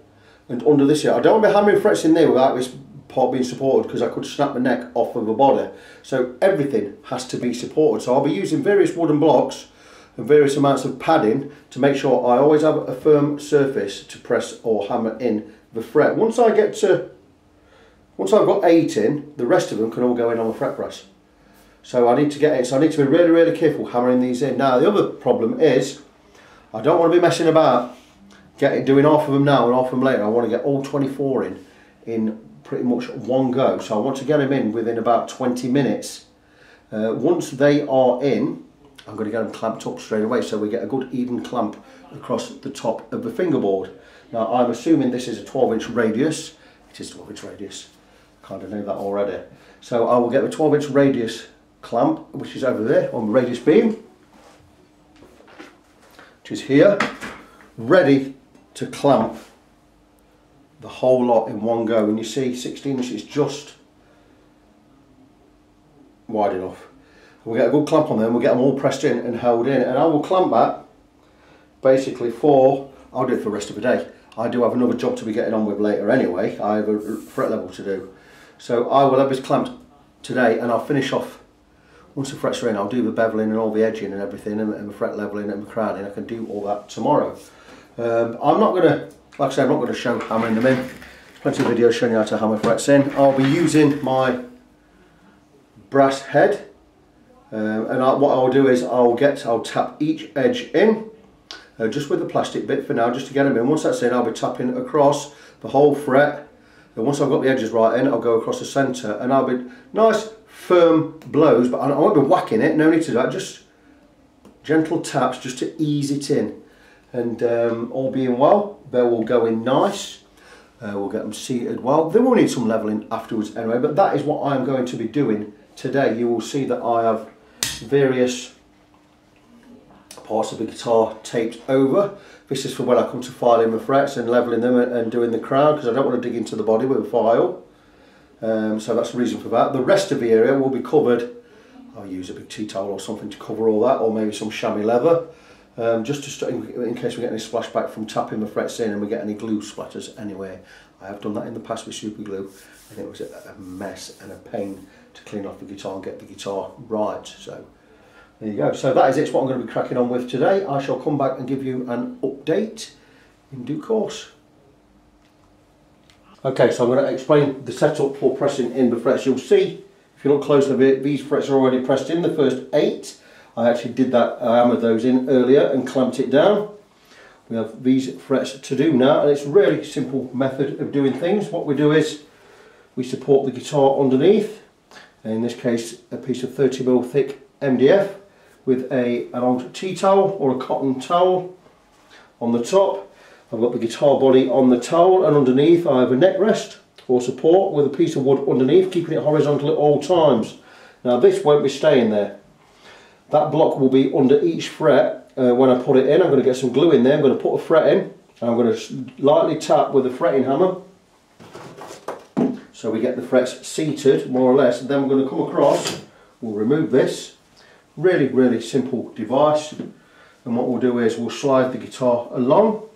and under this area. I don't want to be hammering frets in there without this part being supported, because I could snap the neck off of the body. So everything has to be supported. So I'll be using various wooden blocks and various amounts of padding to make sure I always have a firm surface to press or hammer in the fret. Once I've got 8 in, the rest of them can all go in on the fret press. So I need to get it. So I need to be really, really careful hammering these in. Now the other problem is I don't want to be messing about doing half of them now and half of them later. I want to get all 24 in pretty much one go. So I want to get them in within about 20 minutes. Once they are in, I'm going to get them clamped up straight away, so we get a good even clamp across the top of the fingerboard. Now I'm assuming this is a 12-inch radius. It is 12-inch radius. Kind of know that already. So I will get the 12-inch radius clamp, which is over there on the radius beam, which is here, ready to clamp the whole lot in one go. And you see 16 inches is just wide enough. We'll get a good clamp on them, we'll get them all pressed in and held in, and I will clamp that basically for I'll do it for the rest of the day. I do have another job to be getting on with later anyway. I have a fret level to do. So I will have this clamped today, and I'll finish off, once the frets are in, I'll do the beveling and all the edging and everything, and the fret leveling and the crowning. I can do all that tomorrow. I'm not going to, like I said, I'm not going to show hammering them in. There's plenty of videos showing you how to hammer frets in. I'll be using my brass head, and what I'll do is I'll tap each edge in, just with the plastic bit for now, just to get them in. Once that's in, I'll be tapping across the whole fret, and once I've got the edges right in, I'll go across the centre, and I'll be nice firm blows, but I won't be whacking it, no need to do that, just gentle taps just to ease it in, and all being well, they will go in nice. We'll get them seated well. They will need some levelling afterwards anyway, but that is what I'm going to be doing today. You will see that I have various parts of the guitar taped over. This is for when I come to filing the frets and levelling them and doing the crown, because I don't want to dig into the body with a file. So that's the reason for that. The rest of the area will be covered. I'll use a big tea towel or something to cover all that, or maybe some chamois leather, just to, in case we get any splashback from tapping the frets in and we get any glue splatters anywhere. I have done that in the past with super glue, and it was a mess and a pain to clean off the guitar and get the guitar right. So there you go. So that is it. It's what I'm going to be cracking on with today. I shall come back and give you an update in due course. Okay, so I'm going to explain the setup for pressing in the frets. You'll see, if you look closely, these frets are already pressed in, the first 8. I actually did that, I hammered those in earlier and clamped it down. We have these frets to do now, and it's a really simple method of doing things. What we do is we support the guitar underneath, in this case a piece of 30mm thick MDF with an old tea towel or a cotton towel on the top. I've got the guitar body on the towel, and underneath I have a neck rest or support with a piece of wood underneath, keeping it horizontal at all times. Now this won't be staying there. That block will be under each fret when I put it in. I'm going to get some glue in there, I'm going to put a fret in, and I'm going to lightly tap with a fretting hammer so we get the frets seated more or less, and then we're going to come across, we'll remove this. Really, really simple device, and what we'll do is we'll slide the guitar along,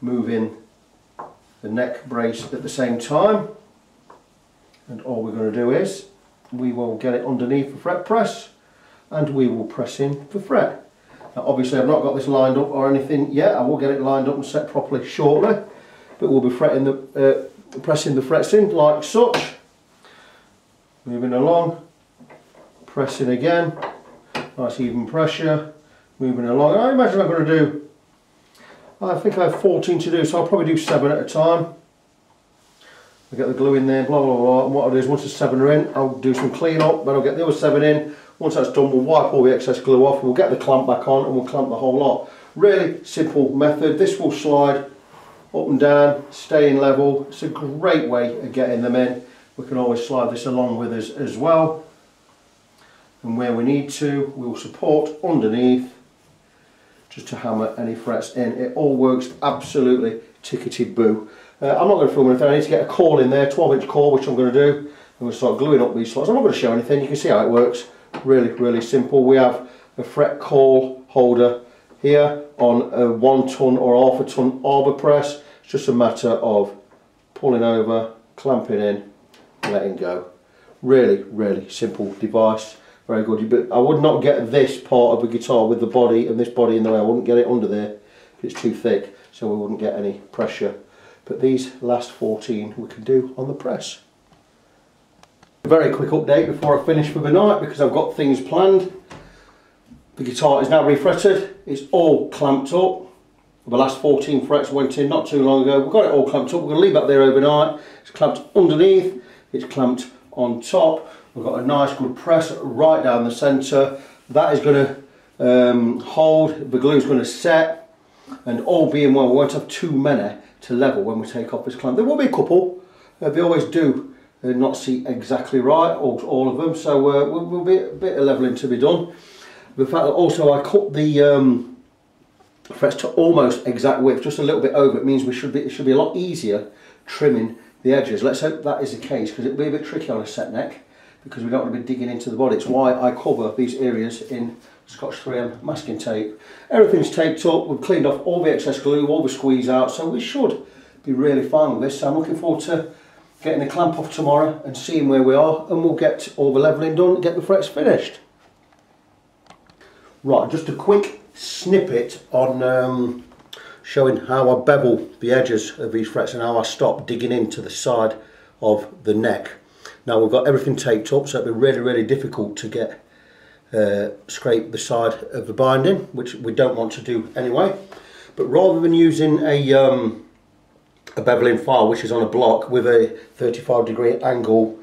move in the neck brace at the same time, and all we're going to do is we will get it underneath the fret press and we will press in the fret. Now obviously I've not got this lined up or anything yet. I will get it lined up and set properly shortly, but we'll be pressing the frets in like such, moving along, pressing again, nice even pressure, moving along. And I imagine I'm going to do, I think I have 14 to do, so I'll probably do 7 at a time. I'll get the glue in there, blah blah blah, and what I'll do is once the 7 are in, I'll do some clean up, then I'll get the other 7 in. Once that's done, we'll wipe all the excess glue off, we'll get the clamp back on, and we'll clamp the whole lot. Really simple method. This will slide up and down, staying level. It's a great way of getting them in. We can always slide this along with us as well. And where we need to, we'll support underneath just to hammer any frets in. It all works absolutely tickety-boo. I'm not going to film anything. I need to get a core in there, 12-inch core, which I'm going to do. I'm going to start gluing up these slots. I'm not going to show anything. You can see how it works. Really, really simple. We have a fret core holder here on a 1 ton or half a ton arbor press. It's just a matter of pulling over, clamping in, letting go. Really, really simple device. Very good. But I would not get this part of the guitar with the body and this body in the way. I wouldn't get it under there. It's too thick, so we wouldn't get any pressure. But these last 14 we can do on the press. A very quick update before I finish for the night, because I've got things planned. The guitar is now refretted. It's all clamped up. The last 14 frets went in not too long ago. We've got it all clamped up. We're going to leave that there overnight. It's clamped underneath. It's clamped on top. We've got a nice good press right down the centre. That is going to hold. The glue is going to set. And all being well, we won't have too many to level when we take off this clamp. There will be a couple. They always do not see exactly right, all of them. So will be a bit of levelling to be done. The fact that also I cut the frets to almost exact width, just a little bit over, it means it should be a lot easier trimming the edges. Let's hope that is the case, because it'll be a bit tricky on a set neck. because we don't want to be digging into the body. It's why I cover these areas in Scotch 3M masking tape. Everything's taped up, we've cleaned off all the excess glue, all the squeeze out, so we should be really fine with this. So I'm looking forward to getting the clamp off tomorrow and seeing where we are, and we'll get all the levelling done and get the frets finished. Right, just a quick snippet on showing how I bevel the edges of these frets and how I stop digging into the side of the neck. Now we've got everything taped up, so it'll be really, really difficult to get scrape the side of the binding, which we don't want to do anyway. But rather than using a beveling file which is on a block with a 35-degree angle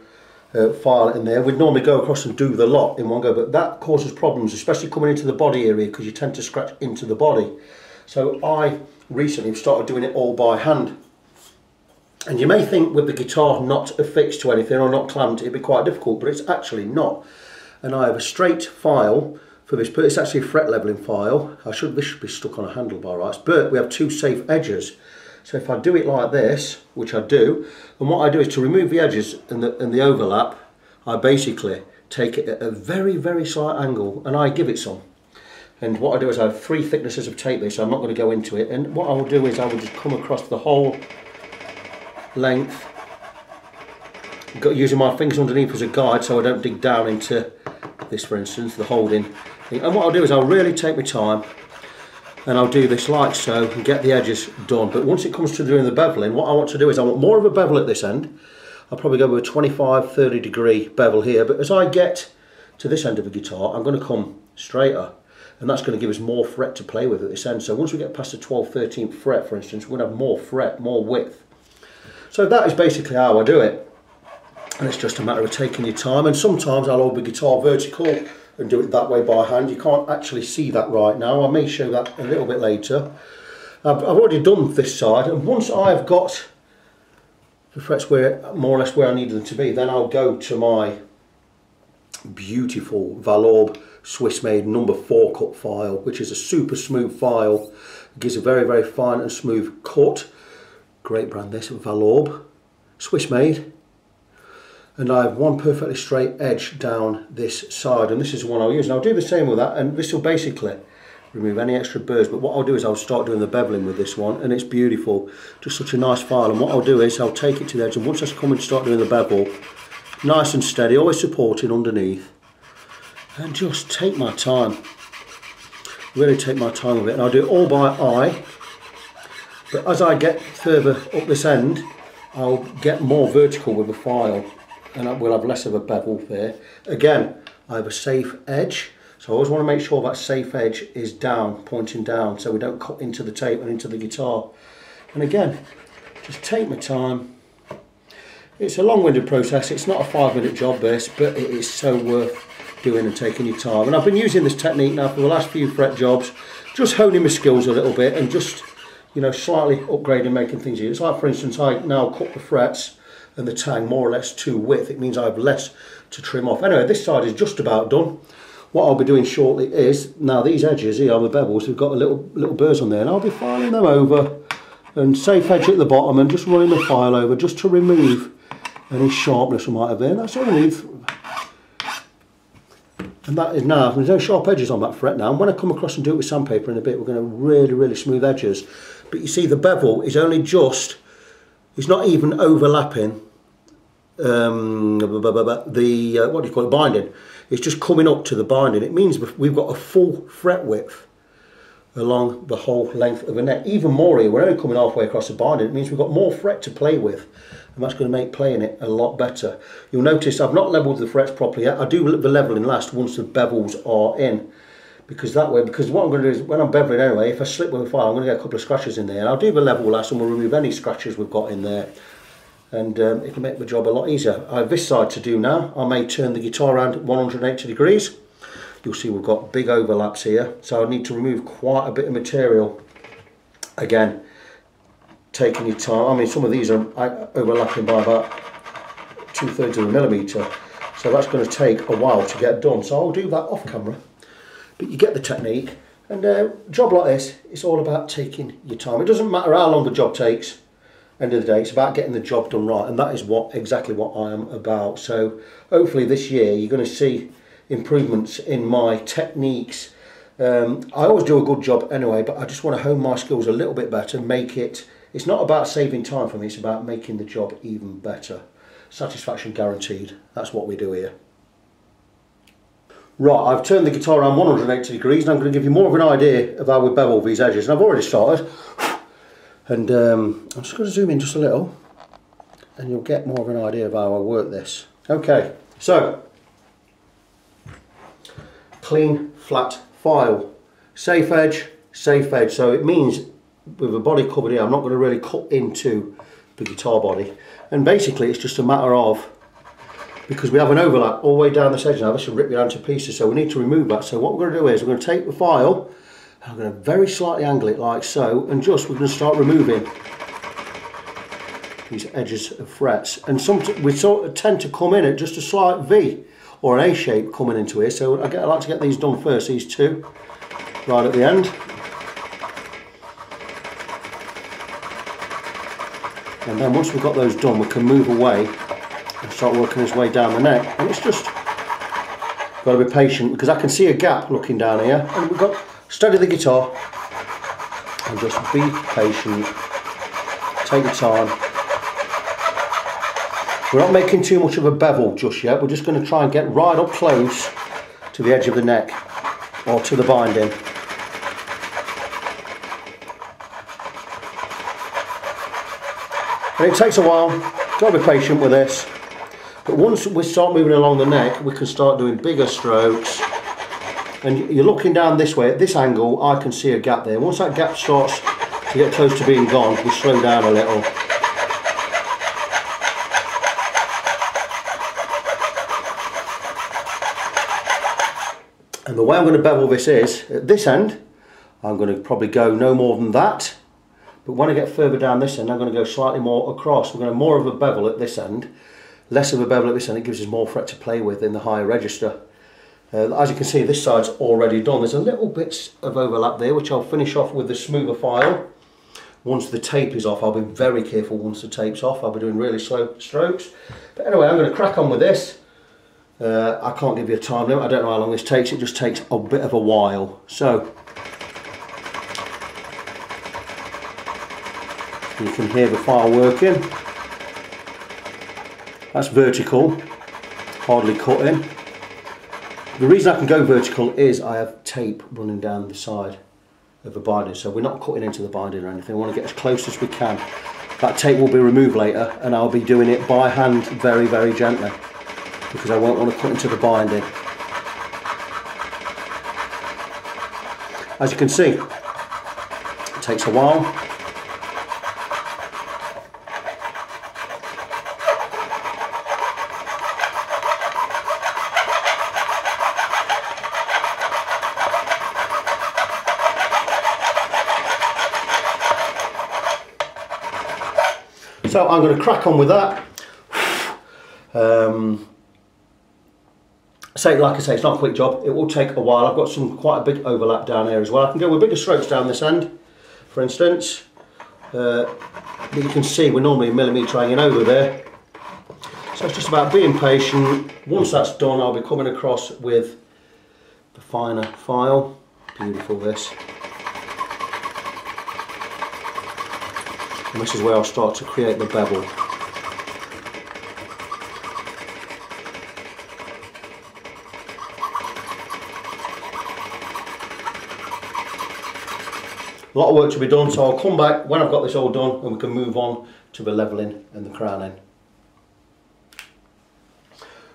file in there, we'd normally go across and do the lot in one go, but that causes problems, especially coming into the body area, because you tend to scratch into the body. So I recently have started doing it all by hand. And you may think with the guitar not affixed to anything or not clamped it'd be quite difficult, but it's actually not. And I have a straight file for this, but it's actually a fret leveling file. this should be stuck on a handlebar, right? But we have two safe edges. So if I do it like this, which I do, and what I do is to remove the edges and the overlap, I basically take it at a very, very slight angle and I give it some. And what I do is I have 3 thicknesses of tape there, so I'm not going to go into it. And what I will do is I will just come across the whole length, using my fingers underneath as a guide so I don't dig down into this, for instance, the holding thing. And what I'll do is I'll really take my time and I'll do this like so and get the edges done. But once it comes to doing the beveling, what I want to do is I want more of a bevel at this end. I'll probably go with a 25-30 degree bevel here, but as I get to this end of the guitar I'm going to come straighter, and that's going to give us more fret to play with at this end. So once we get past the 12th, 13th fret, for instance, we're going to have more fret, more width. So that is basically how I do it, and it's just a matter of taking your time. And sometimes I'll hold the guitar vertical and do it that way by hand. You can't actually see that right now. I may show that a little bit later. I've already done this side, and once I've got the frets where more or less where I need them to be, then I'll go to my beautiful Valorbe Swiss made number 4 cut file, which is a super smooth file. It gives a very, very fine and smooth cut. Great brand this, Valorbe, Swiss made. And I have one perfectly straight edge down this side, and this is the one I'll use. And I'll do the same with that, and this will basically remove any extra burrs. But what I'll do is I'll start doing the beveling with this one, and it's beautiful, just such a nice file. And what I'll do is I'll take it to the edge, and once I come and start doing the bevel, nice and steady, always supporting underneath, and just take my time, really take my time with it. And I'll do it all by eye, but as I get further up this end I'll get more vertical with the file, and I will have less of a bevel there. Again, I have a safe edge, so I always want to make sure that safe edge is down, pointing down, so we don't cut into the tape and into the guitar. And again, just take my time. It's a long-winded process, it's not a 5-minute job this, but it is so worth doing and taking your time. And I've been using this technique now for the last few fret jobs, just honing my skills a little bit and just, you know, slightly upgrading, making things easier. It's like, for instance, I now cut the frets and the tang more or less to width. It means I have less to trim off. Anyway, this side is just about done. What I'll be doing shortly is, now these edges here on the bevels, we've got a little burrs on there, and I'll be filing them over and safe edge at the bottom and just running the file over just to remove any sharpness we might have there. And that's all I need. And that is now, there's no sharp edges on that fret now. And when I come across and do it with sandpaper in a bit, we're going to really, really smooth edges. But you see the bevel is only just, it's not even overlapping the, what do you call it, binding. It's just coming up to the binding. It means we've got a full fret width along the whole length of the neck. Even more here, we're only coming halfway across the binding. It means we've got more fret to play with, and that's going to make playing it a lot better. You'll notice I've not levelled the frets properly yet. I do the levelling last once the bevels are in, because that way, because what I'm going to do is when I'm beveling anyway, if I slip with a file, I'm going to get a couple of scratches in there, and I'll do the level last and we'll remove any scratches we've got in there, and it can make the job a lot easier. I have this side to do now. I may turn the guitar around 180 degrees. You'll see we've got big overlaps here, so I need to remove quite a bit of material. Again, taking your time. I mean, some of these are overlapping by about 2/3 of a millimetre, so that's going to take a while to get done. So I'll do that off camera, but you get the technique. And a job like this, it's all about taking your time. It doesn't matter how long the job takes. End of the day, it's about getting the job done right, and that is exactly what I am about. So hopefully this year you're going to see improvements in my techniques. I always do a good job anyway, but I just want to hone my skills a little bit better, make it, it's not about saving time for me, it's about making the job even better. Satisfaction guaranteed, that's what we do here. Right, I've turned the guitar around 180 degrees and I'm going to give you more of an idea of how we bevel these edges, and I've already started. And I'm just going to zoom in just a little and you'll get more of an idea of how I work this. Okay, so clean flat file, safe edge, so it means with the body covered here I'm not going to really cut into the guitar body, and basically it's just a matter of, because we have an overlap all the way down this edge now, this will rip your hand to pieces, so we need to remove that. So what we're going to do is we're going to take the file, I'm going to very slightly angle it like so, and just we're going to start removing these edges of frets. And we sort of tend to come in at just a slight V or an A shape coming into here, so I like to get these done first, these two, right at the end. And then once we've got those done, we can move away and start working his way down the neck. And it's just got to be patient, because I can see a gap looking down here, and we've got steady the guitar and just be patient, take your time. We're not making too much of a bevel just yet, we're just going to try and get right up close to the edge of the neck or to the binding. And it takes a while, got to be patient with this, but once we start moving along the neck we can start doing bigger strokes. And you're looking down this way, at this angle, I can see a gap there. Once that gap starts to get close to being gone, we slow down a little. And the way I'm going to bevel this is, at this end, I'm going to probably go no more than that. But when I get further down this end, I'm going to go slightly more across. We're going to have more of a bevel at this end, less of a bevel at this end. It gives us more fret to play with in the higher register. As you can see, this side's already done. There's a little bit of overlap there, which I'll finish off with the smoother file. Once the tape is off, I'll be very careful once the tape's off. I'll be doing really slow strokes. But anyway, I'm going to crack on with this. I can't give you a time limit. I don't know how long this takes. It just takes a bit of a while. So, you can hear the file working. That's vertical, hardly cutting. The reason I can go vertical is I have tape running down the side of the binding, so we're not cutting into the binding or anything. We want to get as close as we can. That tape will be removed later and I'll be doing it by hand very, very gently, because I won't want to cut into the binding. As you can see, it takes a while. So I'm going to crack on with that. Like I say, it's not a quick job. It will take a while. I've got quite a big overlap down here as well. I can go with bigger strokes down this end, for instance. But you can see we're normally a millimetre hanging over there. So it's just about being patient. Once that's done, I'll be coming across with the finer file. Beautiful this. And this is where I'll start to create the bevel. A lot of work to be done, so I'll come back when I've got this all done and we can move on to the levelling and the crowning.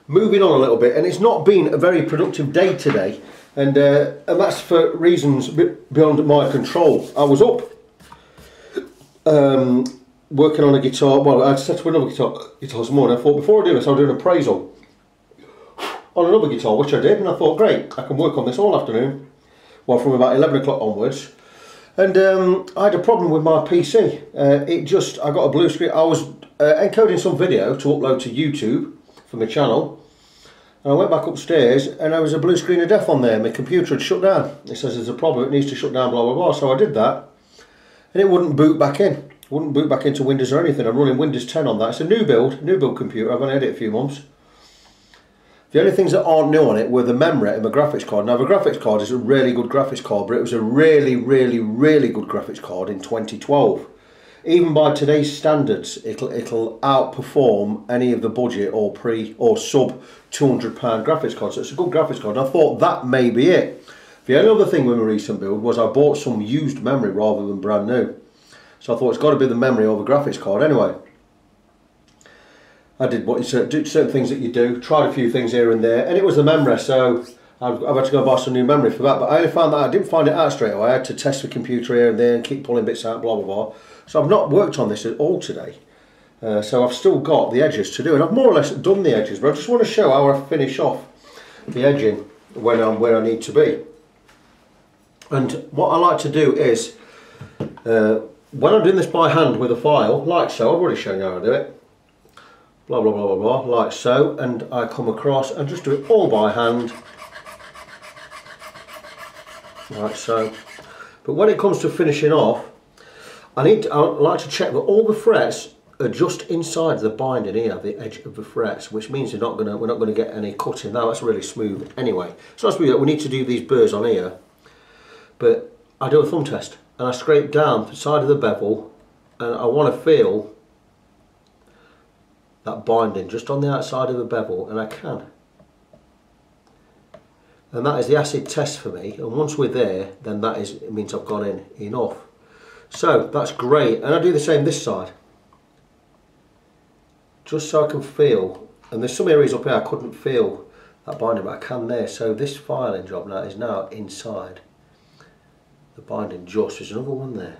Moving on a little bit, and it's not been a very productive day today, and that's for reasons beyond my control. I was up working on a guitar. Well, I set up another guitar this morning. I thought before I do this I'll do an appraisal on another guitar, which I did, and I thought great, I can work on this all afternoon, well, from about 11 o'clock onwards. And I had a problem with my PC. I got a blue screen. I was encoding some video to upload to YouTube for my channel, and I went back upstairs and there was a blue screen of death on there. My computer had shut down. It says there's a problem, it needs to shut down, blah blah blah. So I did that and it wouldn't boot back in. Wouldn't boot back into Windows or anything. I'm running Windows 10 on that. It's a new build computer. I've only had it a few months. The only things that aren't new on it were the memory and the graphics card. Now the graphics card is a really good graphics card, but it was a really good graphics card in 2012. Even by today's standards, it'll outperform any of the budget or sub £200 graphics cards. So it's a good graphics card. And I thought that may be it. The only other thing with my recent build was I bought some used memory rather than brand new. So I thought it's got to be the memory or the graphics card anyway. I did certain things that you do, tried a few things here and there, and it was the memory, so I've had to go buy some new memory for that. But I only found that I didn't find it out straight away. I had to test the computer here and there and keep pulling bits out, blah blah blah. So I've not worked on this at all today. So I've still got the edges to do, and I've more or less done the edges, but I just want to show how I finish off the edging when I'm where I need to be. And what I like to do is, when I'm doing this by hand with a file, like so, I've already shown you how I do it. Blah blah blah blah blah, like so, and I come across and just do it all by hand, like so. But when it comes to finishing off, I like to check that all the frets are just inside the binding here, the edge of the frets, which means we're not gonna get any cutting. Now that's really smooth anyway. So that's we need to do these burrs on here, but I do a thumb test and I scrape down the side of the bevel, and I want to feel that binding just on the outside of the bevel, and I can. And that is the acid test for me, and once we're there, then it means I've gone in enough. So that's great, and I do the same this side, just so I can feel. And there's some areas up here I couldn't feel that binding, but I can there. So this filing job now is now inside the binding. Just there's another one there.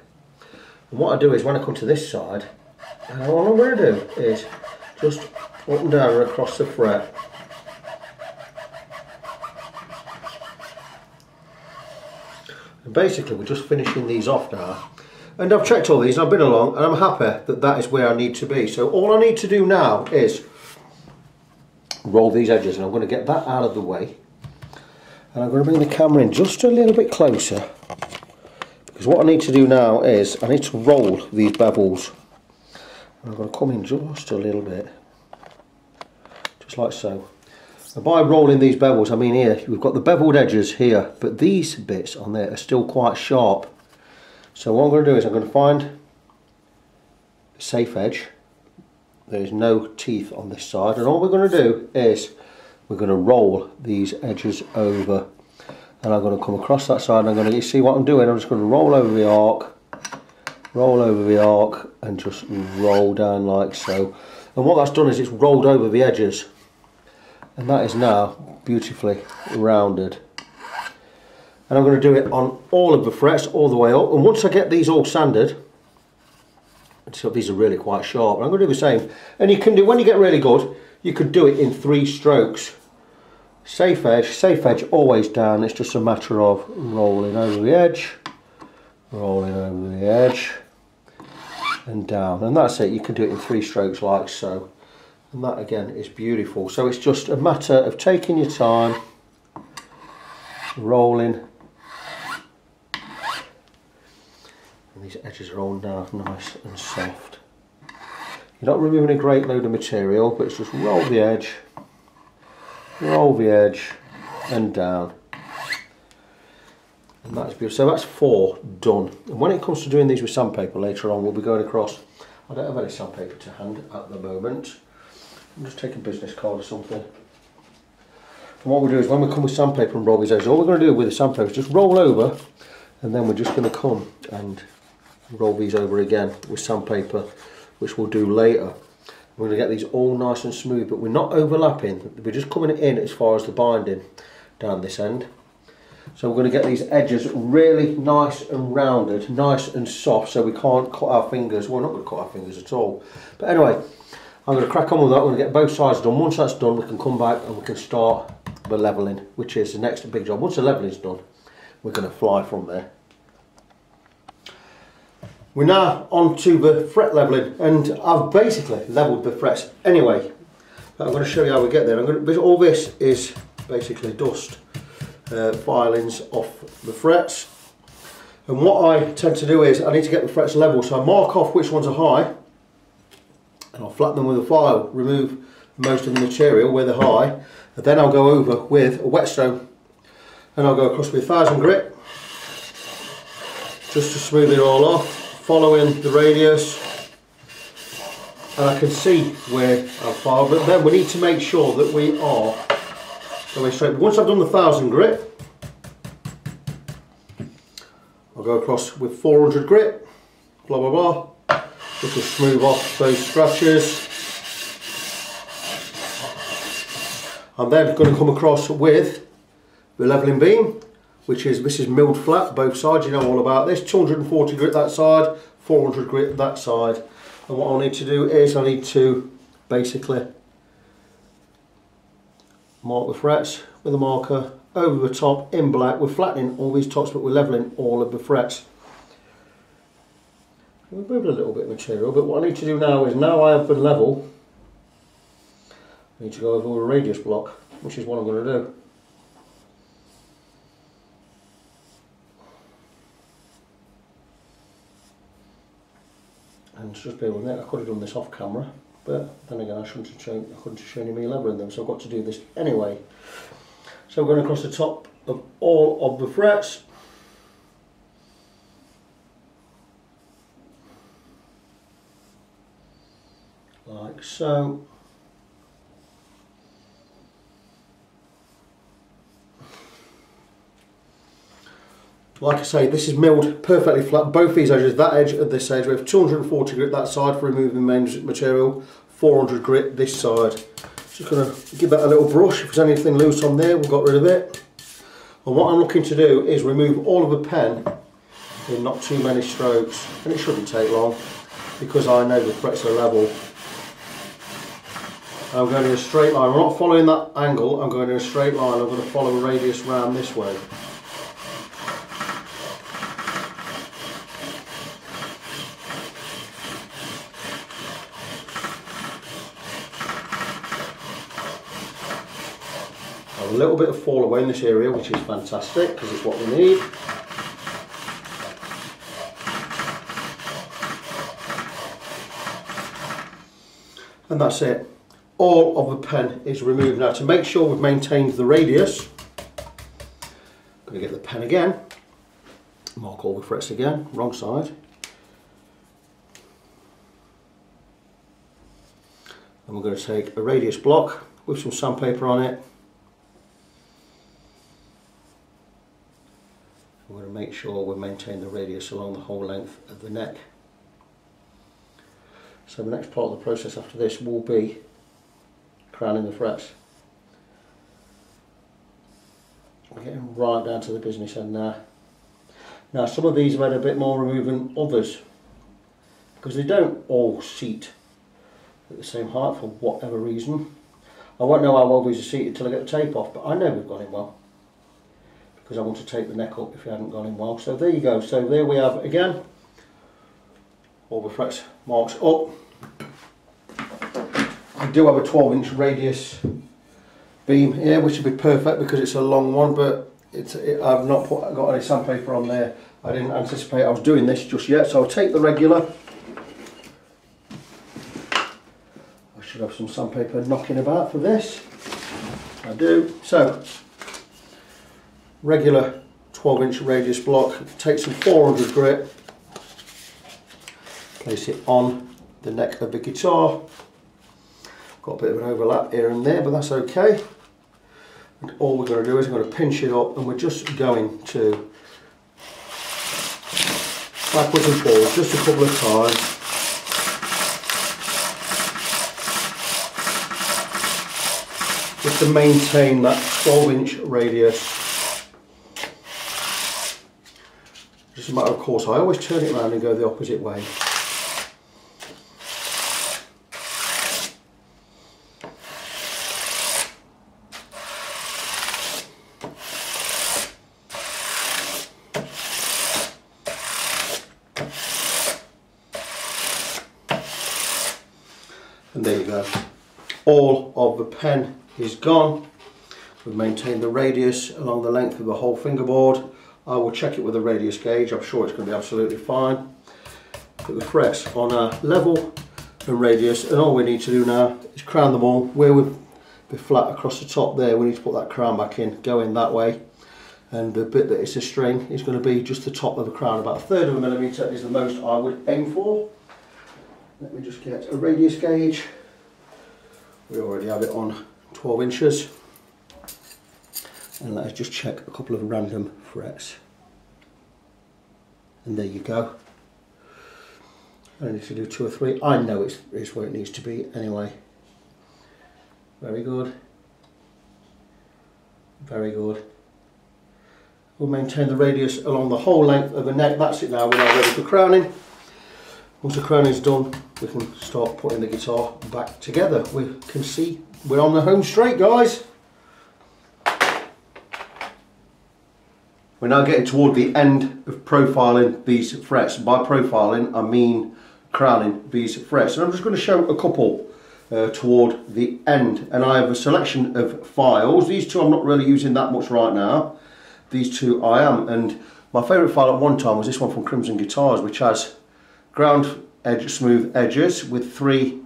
And what I do is when I come to this side, and what I'm going to do is just up and down and across the fret. And basically we're just finishing these off now. And I've checked all these and I've been along and I'm happy that that is where I need to be. So all I need to do now is roll these edges, and I'm going to get that out of the way. And I'm going to bring the camera in just a little bit closer, because what I need to do now is I need to roll these bevels. I'm going to come in just a little bit, just like so. And by rolling these bevels, I mean here, we've got the beveled edges here, but these bits on there are still quite sharp. So what I'm going to do is I'm going to find a safe edge. There is no teeth on this side, and all we're going to do is we're going to roll these edges over, and I'm going to come across that side, and I'm going to, you see what I'm doing, I'm just going to roll over the arc, and just roll down like so. And what that's done is it's rolled over the edges, and that is now beautifully rounded. And I'm going to do it on all of the frets all the way up, and once I get these all sanded, so these are really quite sharp, I'm going to do the same. And you can do, when you get really good, you could do it in 3 strokes. Safe edge always down. It's just a matter of rolling over the edge, rolling over the edge, and down, and that's it. You can do it in 3 strokes like so, and that again is beautiful. So it's just a matter of taking your time, rolling, and these edges are all now nice and soft. You're not removing a great load of material, but it's just roll the edge, and down. And that's beautiful. So that's 4 done. And when it comes to doing these with sandpaper later on, we'll be going across. I don't have any sandpaper to hand at the moment. I'm just taking a business card or something. And what we'll do is when we come with sandpaper and roll these edges, all we're going to do with the sandpaper is just roll over, and then we're just going to come and roll these over again with sandpaper, which we'll do later. We're going to get these all nice and smooth, but we're not overlapping. We're just coming in as far as the binding down this end. So we're going to get these edges really nice and rounded, nice and soft, so we can't cut our fingers. Well, we're not going to cut our fingers at all. But anyway, I'm going to crack on with that. We're going to get both sides done. Once that's done, we can come back and we can start the levelling, which is the next big job. Once the levelling is done, we're going to fly from there. We're now on to the fret levelling, and I've basically levelled the frets anyway. But I'm going to show you how we get there. All this is basically dust filings off the frets, And what I tend to do is I need to get the frets level, so I mark off which ones are high and I'll flatten them with a file, remove most of the material where they're high, and then I'll go over with a whetstone and I'll go across with 1000 grit just to smooth it all off, following the radius, and I can see where I've filed. But then we need to make sure that we are going straight. But once I've done the 1000 grit, I'll go across with 400 grit, blah blah blah, just to smooth off those scratches. I'm then going to come across with the levelling beam, which is, this is milled flat, both sides, you know all about this. 240 grit that side, 400 grit that side. And what I'll need to do is I need to basically mark the frets with a marker over the top in black. We're flattening all these tops, but we're levelling all of the frets. We've moved a little bit of material, but what I need to do now is, now I have been level, I need to go over a radius block, which is what I'm going to do. And just bear with me, I could have done this off camera, but then again I couldn't have shown you me leveling them, so I've got to do this anyway. So we're going across the top of all of the frets. Like so. Like I say, this is milled perfectly flat, both these edges, that edge and this edge. We have 240 grit that side for removing main material, 400 grit this side. Just going to give that a little brush. If there's anything loose on there, we've got rid of it. And what I'm looking to do is remove all of the pen in not too many strokes, and it shouldn't take long because I know the frets are level. I'm going in a straight line. I'm not following that angle, I'm going in a straight line. I'm going to follow a radius round this way. A little bit of fall away in this area, which is fantastic because it's what we need. And that's it. All of the pen is removed. Now, to make sure we've maintained the radius, I'm going to get the pen again, mark all the frets again, wrong side. And we're going to take a radius block with some sandpaper on it. We're going to make sure we maintain the radius along the whole length of the neck. So the next part of the process after this will be crowning the frets. We're getting right down to the business end now. Now some of these have had a bit more remove than others because they don't all seat at the same height for whatever reason. I won't know how well these are seated until I get the tape off, but I know we've got it well, because I want to take the neck up if you haven't gone in well. So there you go. So there we have again all the frets marks up. I do have a 12-inch radius beam here, which would be perfect because it's a long one, but I've not got any sandpaper on there. I didn't anticipate I was doing this just yet, so I'll take the regular. I should have some sandpaper knocking about for this. I do. So regular 12-inch radius block, take some 400 grit, place it on the neck of the guitar. Got a bit of an overlap here and there, but that's okay. And all we're going to do is we're going to pinch it up, and we're just going to backwards and forwards just a couple of times. Just to maintain that 12-inch radius. Just a matter of course, I always turn it around and go the opposite way. And there you go. All of the pen is gone. We've maintained the radius along the length of the whole fingerboard. I will check it with a radius gauge. I'm sure it's going to be absolutely fine. Put the frets on a level and radius, and all we need to do now is crown them all. Where we've been flat across the top there, we need to put that crown back in, go in that way, and the bit that is a string is going to be just the top of the crown. About 1/3 of a millimetre is the most I would aim for. Let me just get a radius gauge. We already have it on 12 inches. And let's just check a couple of random frets. And there you go. I need to do 2 or 3. I know it's where it needs to be anyway. Very good. Very good. We'll maintain the radius along the whole length of the neck. That's it now. We're now ready for crowning. Once the crowning is done, we can start putting the guitar back together. We can see we're on the home straight, guys. We're now getting toward the end of profiling these frets. By profiling, I mean crowning these frets. And I'm just going to show a couple toward the end. And I have a selection of files. These two I'm not really using that much right now. These two I am. And my favourite file at one time was this one from Crimson Guitars, which has ground edge smooth edges with 3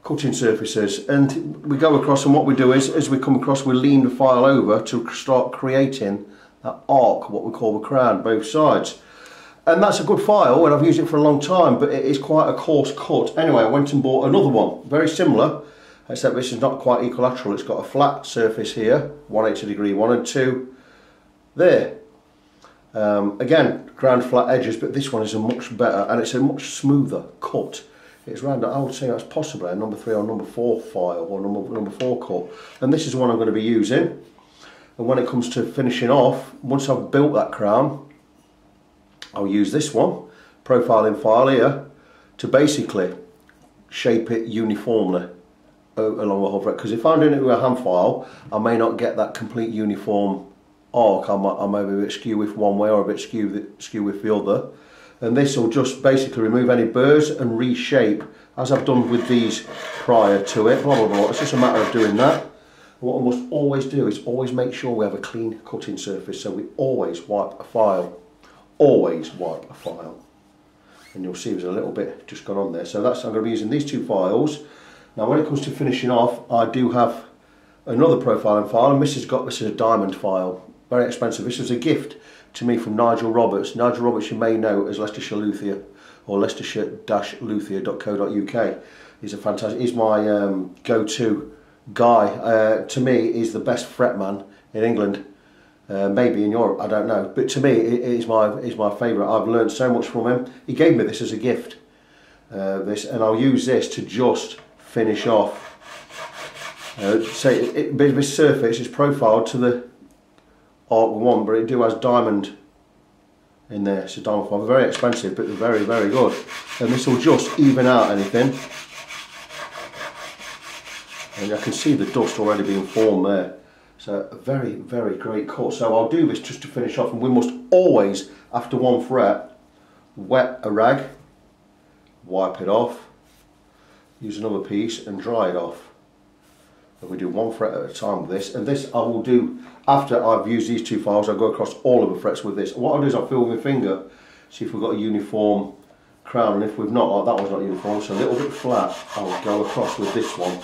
cutting surfaces. And we go across, and what we do is, as we come across, we lean the file over to start creating that arc, what we call the crown, both sides. And that's a good file, and I've used it for a long time, but it is quite a coarse cut. Anyway, I went and bought another one, very similar, except this is not quite equilateral. It's got a flat surface here, 180 degree, 1 and 2 there. Again, ground flat edges, but this one is a much better, and it's a much smoother cut. It's round, I would say that's possibly a number 3 or number 4 file, or number 4 cut. And this is the one I'm going to be using. And when it comes to finishing off, once I've built that crown, I'll use this one, profiling file here, to basically shape it uniformly along the whole fret. Because if I'm doing it with a hand file, I may not get that complete uniform arc. I may be a bit skew with one way or a bit skew with the other. And this will just basically remove any burrs and reshape, as I've done with these prior to it, blah blah blah. It's just a matter of doing that. What I must always do is always make sure we have a clean cutting surface, so we always wipe a file. Always wipe a file. And you'll see there's a little bit just gone on there. So that's, I'm going to be using these 2 files. Now when it comes to finishing off, I do have another profiling file, and this is a diamond file. Very expensive. This was a gift to me from Nigel Roberts. Nigel Roberts you may know as Leicestershire Luthier, or Leicestershire-luthier.co.uk. He's a fantastic, he's my go-to guy. To me, he's the best fretman in England, maybe in Europe, I don't know, but to me he's my favourite. I've learned so much from him. He gave me this as a gift, and I'll use this to just finish off. This surface is profiled to the arc we want, but it has diamond in there. It's a diamond file, very expensive, but very, very good. And this will just even out anything. And I can see the dust already being formed there. So a very, very great cut. So I'll do this just to finish off, and we must always, after 1 fret, wet a rag, wipe it off, use another piece and dry it off. And we do 1 fret at a time with this. And this I will do after I've used these 2 files. I'll go across all of the frets with this. And what I'll do is I'll feel with my finger, see if we've got a uniform crown, and if we've not, like that one's not uniform, so a little bit flat, I'll go across with this one.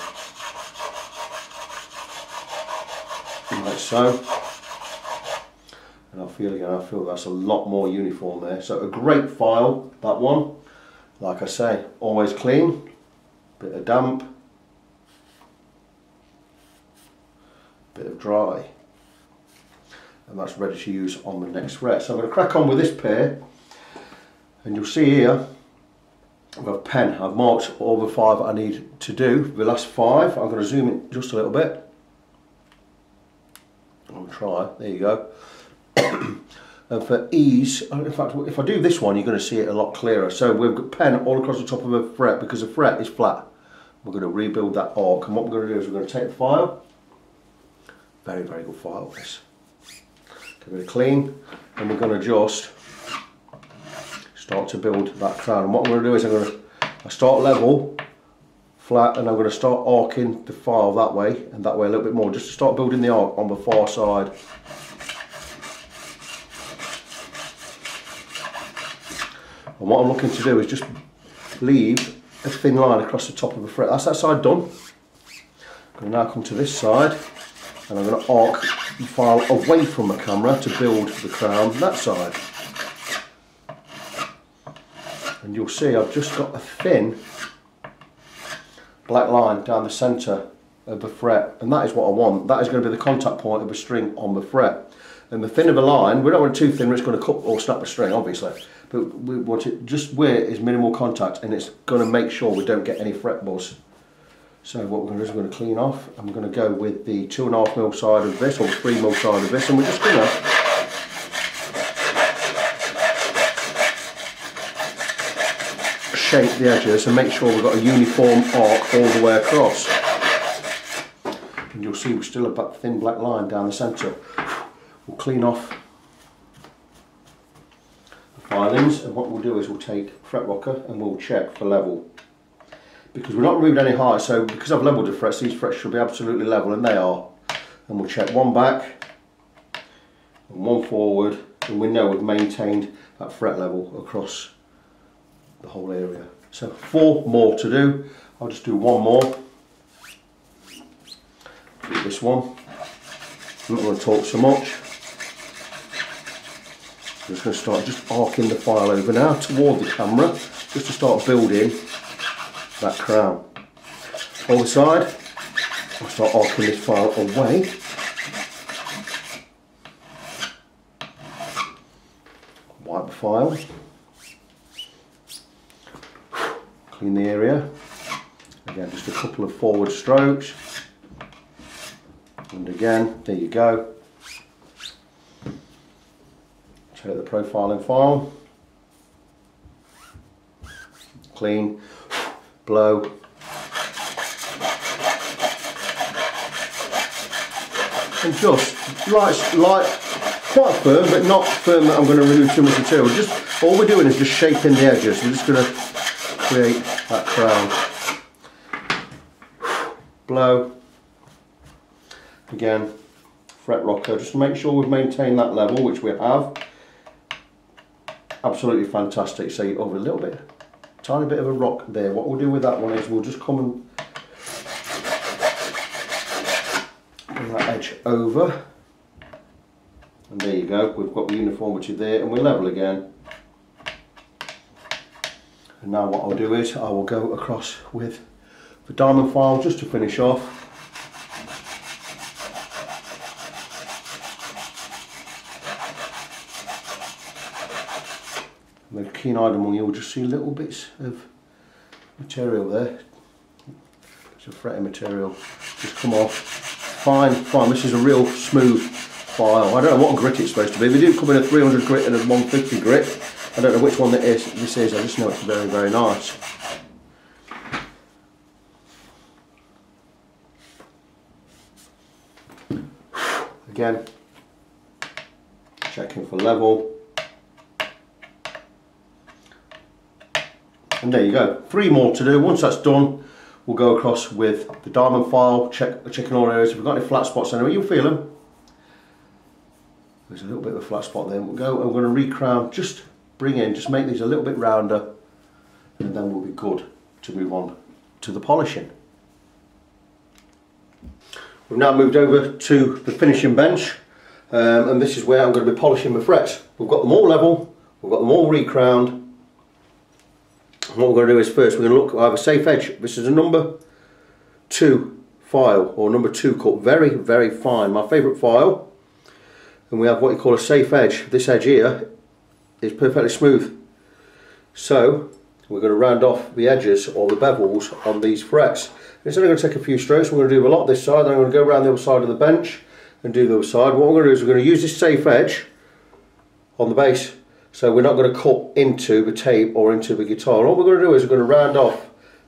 Like so, and I'll feel again, I feel that's a lot more uniform there. So a great file, that one. Like I say, always clean, bit of damp, bit of dry, and that's ready to use on the next fret. So I'm going to crack on with this pair, and you'll see here I've got a pen. I've marked all the 5 I need to do. The last 5, I'm going to zoom in just a little bit. I'll try, there you go. And for ease, in fact, if I do this one, you're going to see it a lot clearer. So we've got pen all across the top of the fret, because the fret is flat. We're going to rebuild that arc, and what we're going to do is we're going to take the file. Very, very good file, this. Give it a clean, and we're going to just start to build that crown. And what I'm going to do is I start level, flat, and I'm going to start arcing the file that way and that way a little bit more, just to start building the arc on the far side. And what I'm looking to do is just leave a thin line across the top of the fret. That's that side done. I'm going to now come to this side and I'm going to arc the file away from the camera to build the crown that side. And you'll see I've just got a thin black line down the centre of the fret, and that is what I want. That is going to be the contact point of the string on the fret. And the thinner the line, we don't want it too thin or it's going to cut or snap the string obviously, but we want it just where it's minimal contact, and it's going to make sure we don't get any fret buzz. So what we're going to do is we're going to clean off, and we're going to go with the 2.5mm side of this, or the 3mm side of this, and we're just going to shape the edges and make sure we've got a uniform arc all the way across. And you'll see we still have that thin black line down the centre. We'll clean off the filings, and what we'll do is we'll take fret rocker and we'll check for level. Because we're not removed any higher, so because I've levelled the frets, these frets should be absolutely level, and they are. And we'll check one back and one forward, and we know we've maintained that fret level across the whole area. So 4 more to do. I'll just do 1 more. Do this one. I'm not going to talk so much. I'm just going to start just arcing the file over now toward the camera, just to start building that crown. Other side, I'll start arcing this file away. Wipe the file. Clean the area. Again, just a couple of forward strokes. And again, there you go. Take the profiling file. Clean. Blow. And just light, quite firm, but not firm that I'm going to remove too much material. Just all we're doing is just shaping the edges. We're just going to create that crown. Blow. Again, fret rocker, just to make sure we've maintained that level, which we have. Absolutely fantastic. So over a little bit, tiny bit of a rock there. What we'll do with that one is we'll just come and bring that edge over, and there you go. We've got the uniformity there, and we're level again. And now what I'll do is I will go across with the diamond file just to finish off. With a keen-eyed among you will just see little bits of material there. It's a fretting material. Just come off. Fine, fine. This is a real smooth file. I don't know what grit it's supposed to be. They do come in a 300 grit and a 150 grit. I don't know which one this is. I just know it's very, very nice. Again, checking for level. And there you go, 3 more to do. Once that's done, we'll go across with the diamond file, checking all areas. If we've got any flat spots anyway, you'll feel them. There's a little bit of a flat spot there. We'll go, and we're going to recrown, just bring in, just make these a little bit rounder, and then we'll be good to move on to the polishing. We've now moved over to the finishing bench, and this is where I'm going to be polishing the frets. We've got them all level, we've got them all recrowned. What we're going to do is first we're going to look, I have a safe edge. This is a number 2 file, or number 2 cut, very, very fine, my favourite file. And we have what you call a safe edge. This edge here is perfectly smooth. So we're going to round off the edges or the bevels on these frets. It's only going to take a few strokes. We're going to do a lot this side, then I'm going to go around the other side of the bench and do the other side. What we're going to do is we're going to use this safe edge on the base. So we're not going to cut into the tape or into the guitar. All we're going to do is we're going to round off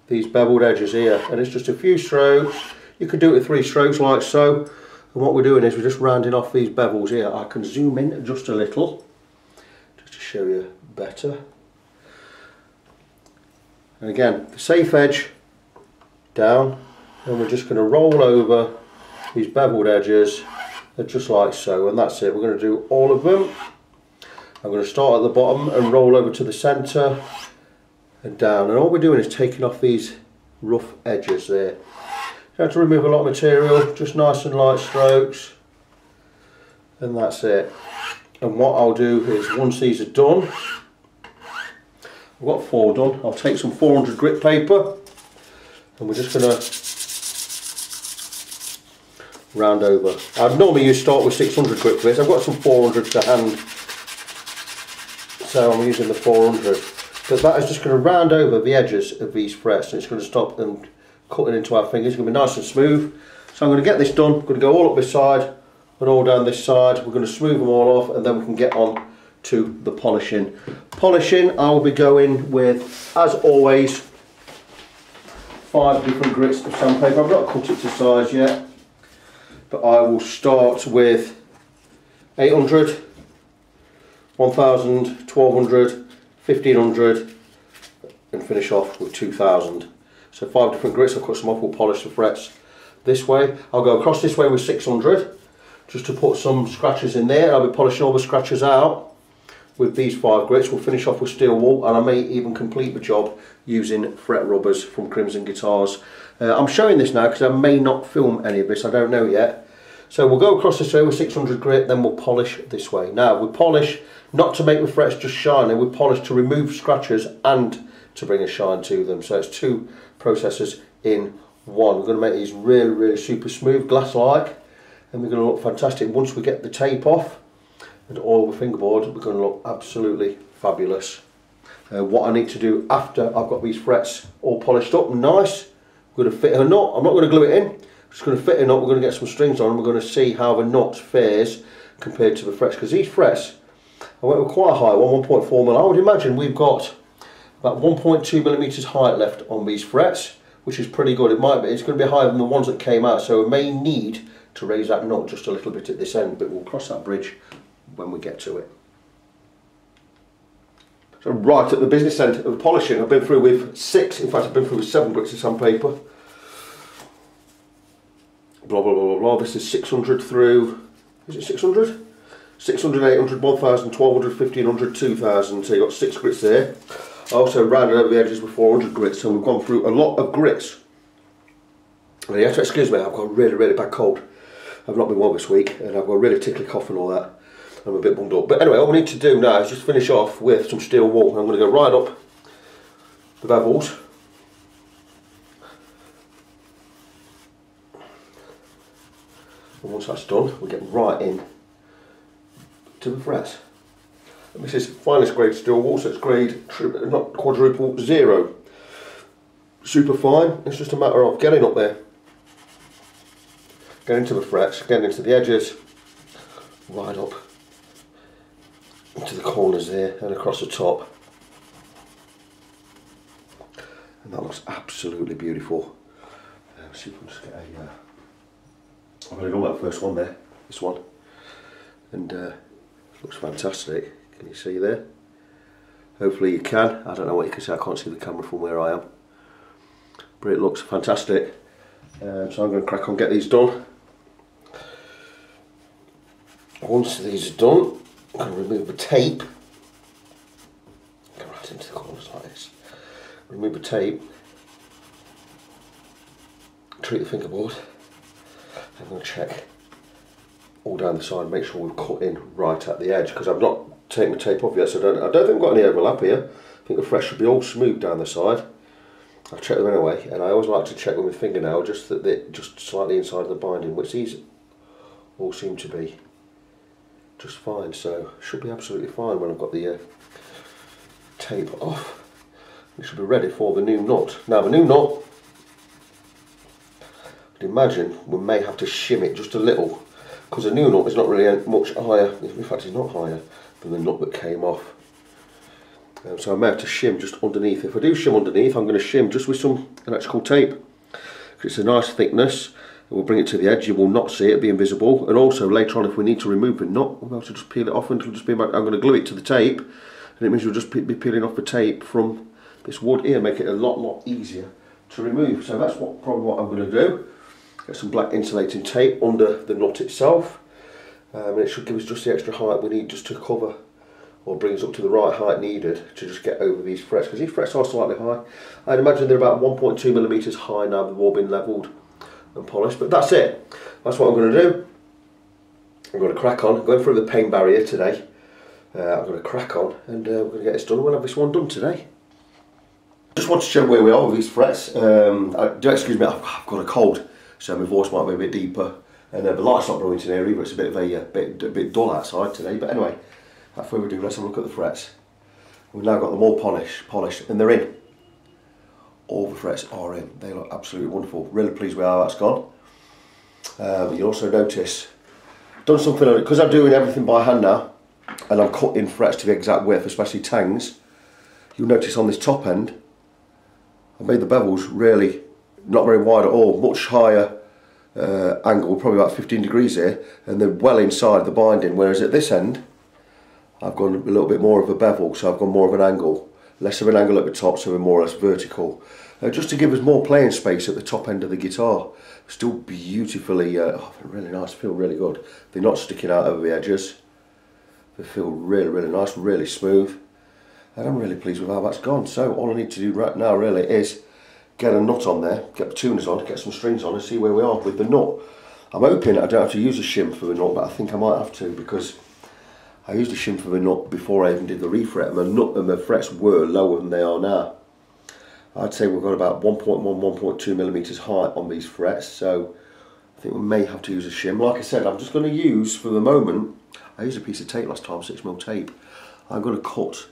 these beveled edges here, and it's just a few strokes. You could do it with 3 strokes like so. And what we're doing is we're just rounding off these bevels here. I can zoom in just a little, just to show you better. And again, the safe edge down, and we're just going to roll over these beveled edges just like so, and that's it. We're going to do all of them. I'm going to start at the bottom and roll over to the centre and down, and all we're doing is taking off these rough edges there. You have to remove a lot of material, just nice and light strokes, and that's it. And what I'll do is, once these are done, I've got 4 done, I'll take some 400 grit paper and we're just going to round over. I'd normally start with 600 grit for this. I've got some 400 to hand, so I'm using the 400. But that is just going to round over the edges of these frets, and it's going to stop them cutting into our fingers. It's going to be nice and smooth. So I'm going to get this done. I'm going to go all up this side and all down this side. We're going to smooth them all off, and then we can get on to the polishing. Polishing, I will be going with, as always, 5 different grits of sandpaper. I've not cut it to size yet, but I will start with 800, 1000, 1200, 1500 and finish off with 2000. So 5 different grits. I'll cut some off, we'll polish the frets this way. I'll go across this way with 600 just to put some scratches in there. I'll be polishing all the scratches out with these 5 grits. We'll finish off with steel wool, and I may even complete the job using fret rubbers from Crimson Guitars. I'm showing this now because I may not film any of this, I don't know yet. So we'll go across this way with 600 grit, then we'll polish this way. Now we polish not to make the frets just shiny, we polish to remove scratches and to bring a shine to them. So it's 2 processes in one. We're going to make these really, really super smooth, glass-like, and we're going to look fantastic. Once we get the tape off and oil the fingerboard, we're going to look absolutely fabulous. What I need to do after I've got these frets all polished up and nice, we're going to fit a nut. I'm not going to glue it in, I'm just going to fit a nut. We're going to get some strings on and we're going to see how the nut fares compared to the frets, because these frets, I went with quite a high one, 1.4mm. I would imagine we've got about 1.2mm height left on these frets, which is pretty good. It might be, it's going to be higher than the ones that came out, so we may need to raise that nut just a little bit at this end, but we'll cross that bridge when we get to it. So right at the business end of the polishing, I've been through with 6, in fact I've been through with 7 grits of sandpaper. Blah blah blah blah blah. This is 600 through, is it 600? 600, 800, 1000, 1200, 1500, 2000, so you've got 6 grits there. I also rounded over the edges with 400 grits, so we've gone through a lot of grits. And you have to excuse me, I've got a really, really bad cold. I've not been well this week, and I've got a really tickly cough and all that. I'm a bit bummed up. But anyway, all we need to do now is just finish off with some steel wool. I'm going to go right up the bevels. And once that's done, we'll get right in to the frets. And this is finest grade steel wool, so it's grade not quadruple 0. Super fine. It's just a matter of getting up there, getting into the frets, getting into the edges, right up into the corners there and across the top. And that looks absolutely beautiful. See if we can just get a... I've only got that first one there, this one, and looks fantastic. Can you see there? Hopefully you can. I don't know what you can see, I can't see the camera from where I am, but it looks fantastic. So I'm going to crack on, get these done. Once these are done, I'm going to remove the tape. Go right into the corners like this. Remove the tape. Treat the fingerboard. I'm going to check all down the side, make sure we've cut in right at the edge, because I've not taken the tape off yet, so I don't think we've got any overlap here. I think the frets should be all smooth down the side. I've checked them anyway, and I always like to check with my fingernail, just that they're just slightly inside the binding, which these all seem to be just fine, so should be absolutely fine when I've got the tape off. We should be ready for the new nut. Now the new nut, I'd imagine we may have to shim it just a little, because the new nut is not really much higher, in fact it's not higher than the nut that came off. So I may have to shim just underneath. If I do shim underneath, I'm going to shim just with some electrical tape. It's a nice thickness. We'll bring it to the edge, you will not see it, it'll be invisible. And also later on, if we need to remove the nut, we'll have to just peel it off, and it'll just be about, I'm going to glue it to the tape, and it means we'll just be peeling off the tape from this wood here, make it a lot easier to remove. So that's probably what I'm going to do. Get some black insulating tape under the nut itself, and it should give us just the extra height we need just to cover or bring us up to the right height needed to just get over these frets, because these frets are slightly high. I'd imagine they're about 1.2mm high now, they've all been levelled and polished, but that's it. That's what I'm going to do. I'm going to crack on. I'm going through the paint barrier today. I'm going to crack on and we're going to get this done. We'll have this one done today. Just want to show where we are with these frets. Excuse me, I've got a cold, so my voice might be a bit deeper, and the light's not brilliant in here either. It's a bit of a bit dull outside today, but anyway, that's where we do. Let's have a look at the frets. We've now got them all polished, and they're in. All the frets are in. They look absolutely wonderful. Really pleased with how that's gone. You'll also notice, done something on it, because I'm doing everything by hand now, and I'm cutting frets to the exact width, especially tangs. You'll notice on this top end, I made the bevels really not very wide at all, much higher angle, probably about 15 degrees here, and they're well inside the binding, whereas at this end I've gone a little bit more of a bevel, so I've gone more of an angle, less of an angle at the top, so we're more or less vertical, just to give us more playing space at the top end of the guitar. Still beautifully, really nice, feel really good. They're not sticking out over the edges, they feel really, really nice, really smooth. And I'm really pleased with how that's gone. So all I need to do right now really is get a nut on there, get the tuners on, get some strings on and see where we are with the nut. I'm hoping I don't have to use a shim for the nut, but I think I might have to, because I used a shim for the nut before I even did the refret, and my nut and the frets were lower than they are now. I'd say we've got about 1.1, 1.2mm height on these frets, so I think we may have to use a shim. Like I said, I'm just going to use, for the moment, I used a piece of tape last time, 6mm tape. I'm going to cut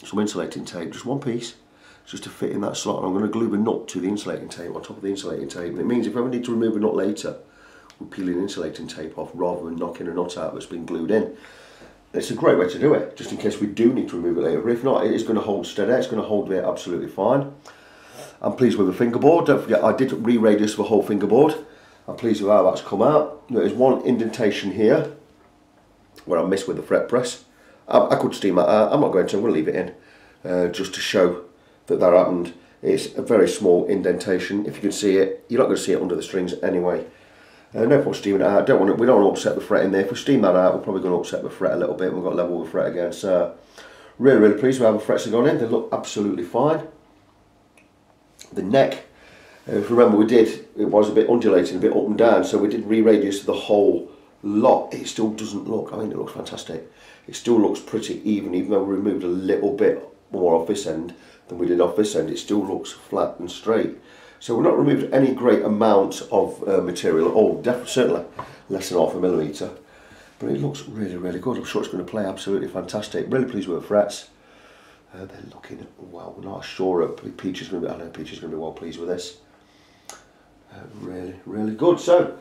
some insulating tape, just one piece, just to fit in that slot, and I'm going to glue the nut to the insulating tape, on top of the insulating tape, and it means if I ever need to remove a nut later, we're peeling insulating tape off rather than knocking a nut out that's been glued in. It's a great way to do it, just in case we do need to remove it later, but if not, it is going to hold steady, it's going to hold there absolutely fine. I'm pleased with the fingerboard. Don't forget, I did re-radius the whole fingerboard. I'm pleased with how that's come out. There's one indentation here where I missed with the fret press. I could steam that out. I'm not going to, I'm going to leave it in just to show that that happened. It's a very small indentation. If you can see it, you're not going to see it under the strings anyway. No point steaming it out. We don't want to upset the fret in there. If we steam that out, we're probably going to upset the fret a little bit. We've got to level the fret again. So really, really pleased with how the frets have gone in. They look absolutely fine. The neck, if you remember, it was a bit undulating, a bit up and down, so we did re-radius the whole lot. It still doesn't look, I mean, it looks fantastic. It still looks pretty even though we removed a little bit more off this end than we did off this end. It still looks flat and straight. So we've not removed any great amount of material at all, certainly less than 0.5mm, but it looks really, really good. I'm sure it's going to play absolutely fantastic. Really pleased with the frets. They're looking well. We're not sure Peachy's going to be. I know Peachy's going to be well pleased with this. Really, really good. So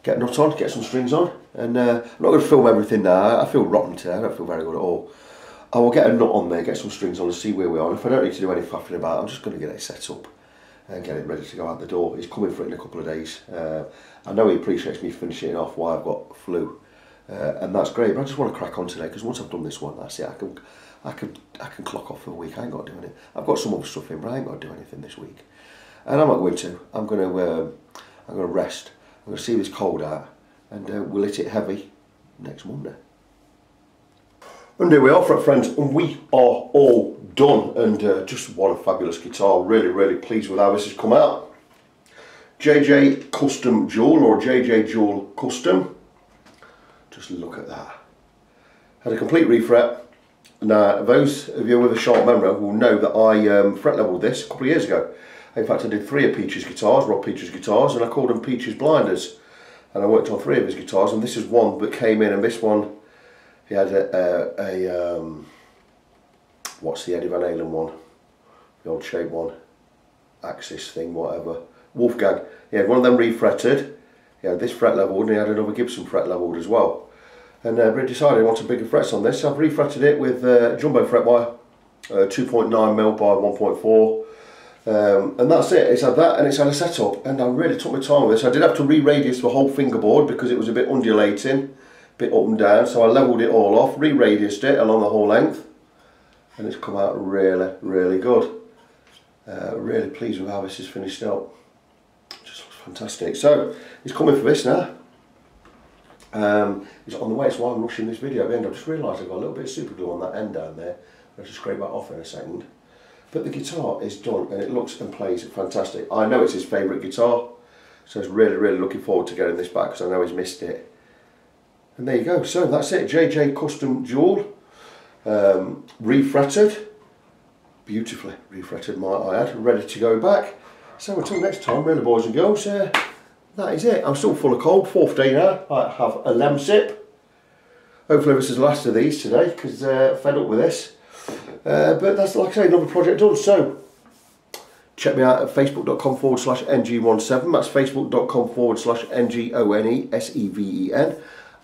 get a nut on, get some strings on, and I'm not going to film everything now. I feel rotten today. I don't feel very good at all. I will get a nut on there, get some strings on, and see where we are. And if I don't need to do any faffing about, I'm just going to get it set up and get it ready to go out the door. He's coming for it in a couple of days. I know he appreciates me finishing it off while I've got flu, and that's great. But I just want to crack on today, because once I've done this one, that's it. I can clock off for a week. I ain't got to do anything. I've got some other stuff in, but I ain't got to do anything this week. And I'm not going to. I'm going to rest. I'm going to see this cold out, and we'll hit it heavy next Monday. And here we are, friends, and we are all done. And just what a fabulous guitar. Really, really pleased with how this has come out. JJ Custom Jewel, or JJ Jewel Custom. Just look at that. Had a complete refret. Now, those of you with a sharp memory will know that I fret leveled this a couple of years ago. In fact, I did 3 of Peachy's guitars, Rob Peachy's guitars, and I called them Peachy's Blinders. And I worked on 3 of his guitars, and this is one that came in, and this one, he had what's the Eddie Van Halen one? The old shape one, Axis thing, whatever. Wolfgang. He had one of them refretted, he had this fret leveled, and he had another Gibson fret leveled as well. And we decided I wanted bigger frets on this, so I've refretted it with jumbo fretwire, 2.9mm by 1.4, and that's it. It's had that, and it's had a setup, and I really took my time with this. I did have to re-radius the whole fingerboard because it was a bit undulating, a bit up and down, so I levelled it all off, re-radiused it along the whole length, and it's come out really, really good. Really pleased with how this is finished up. Just looks fantastic. So, he's coming for this now. It's on the way, that's why I'm rushing this video at the end. I've just realised I've got a little bit of super glue on that end down there. I'll just scrape that off in a second. But the guitar is done and it looks and plays fantastic. I know it's his favourite guitar, so he's really looking forward to getting this back because I know he's missed it. And there you go, so that's it, JJ Custom Jewel, refretted, beautifully refretted might I add, ready to go back. So until next time, really boys and girls, that is it. I'm still full of cold, 4th day now. I have a lemon sip. Hopefully this is the last of these today because fed up with this. But that's, like I say, another project done. So check me out at facebook.com/ng17. That's facebook.com/NGONESEVEN.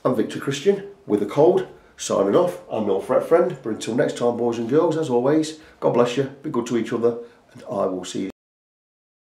I'm Victor Christian with a cold, signing off. I'm your fret friend. But until next time, boys and girls, as always, God bless you, be good to each other, and I will see you.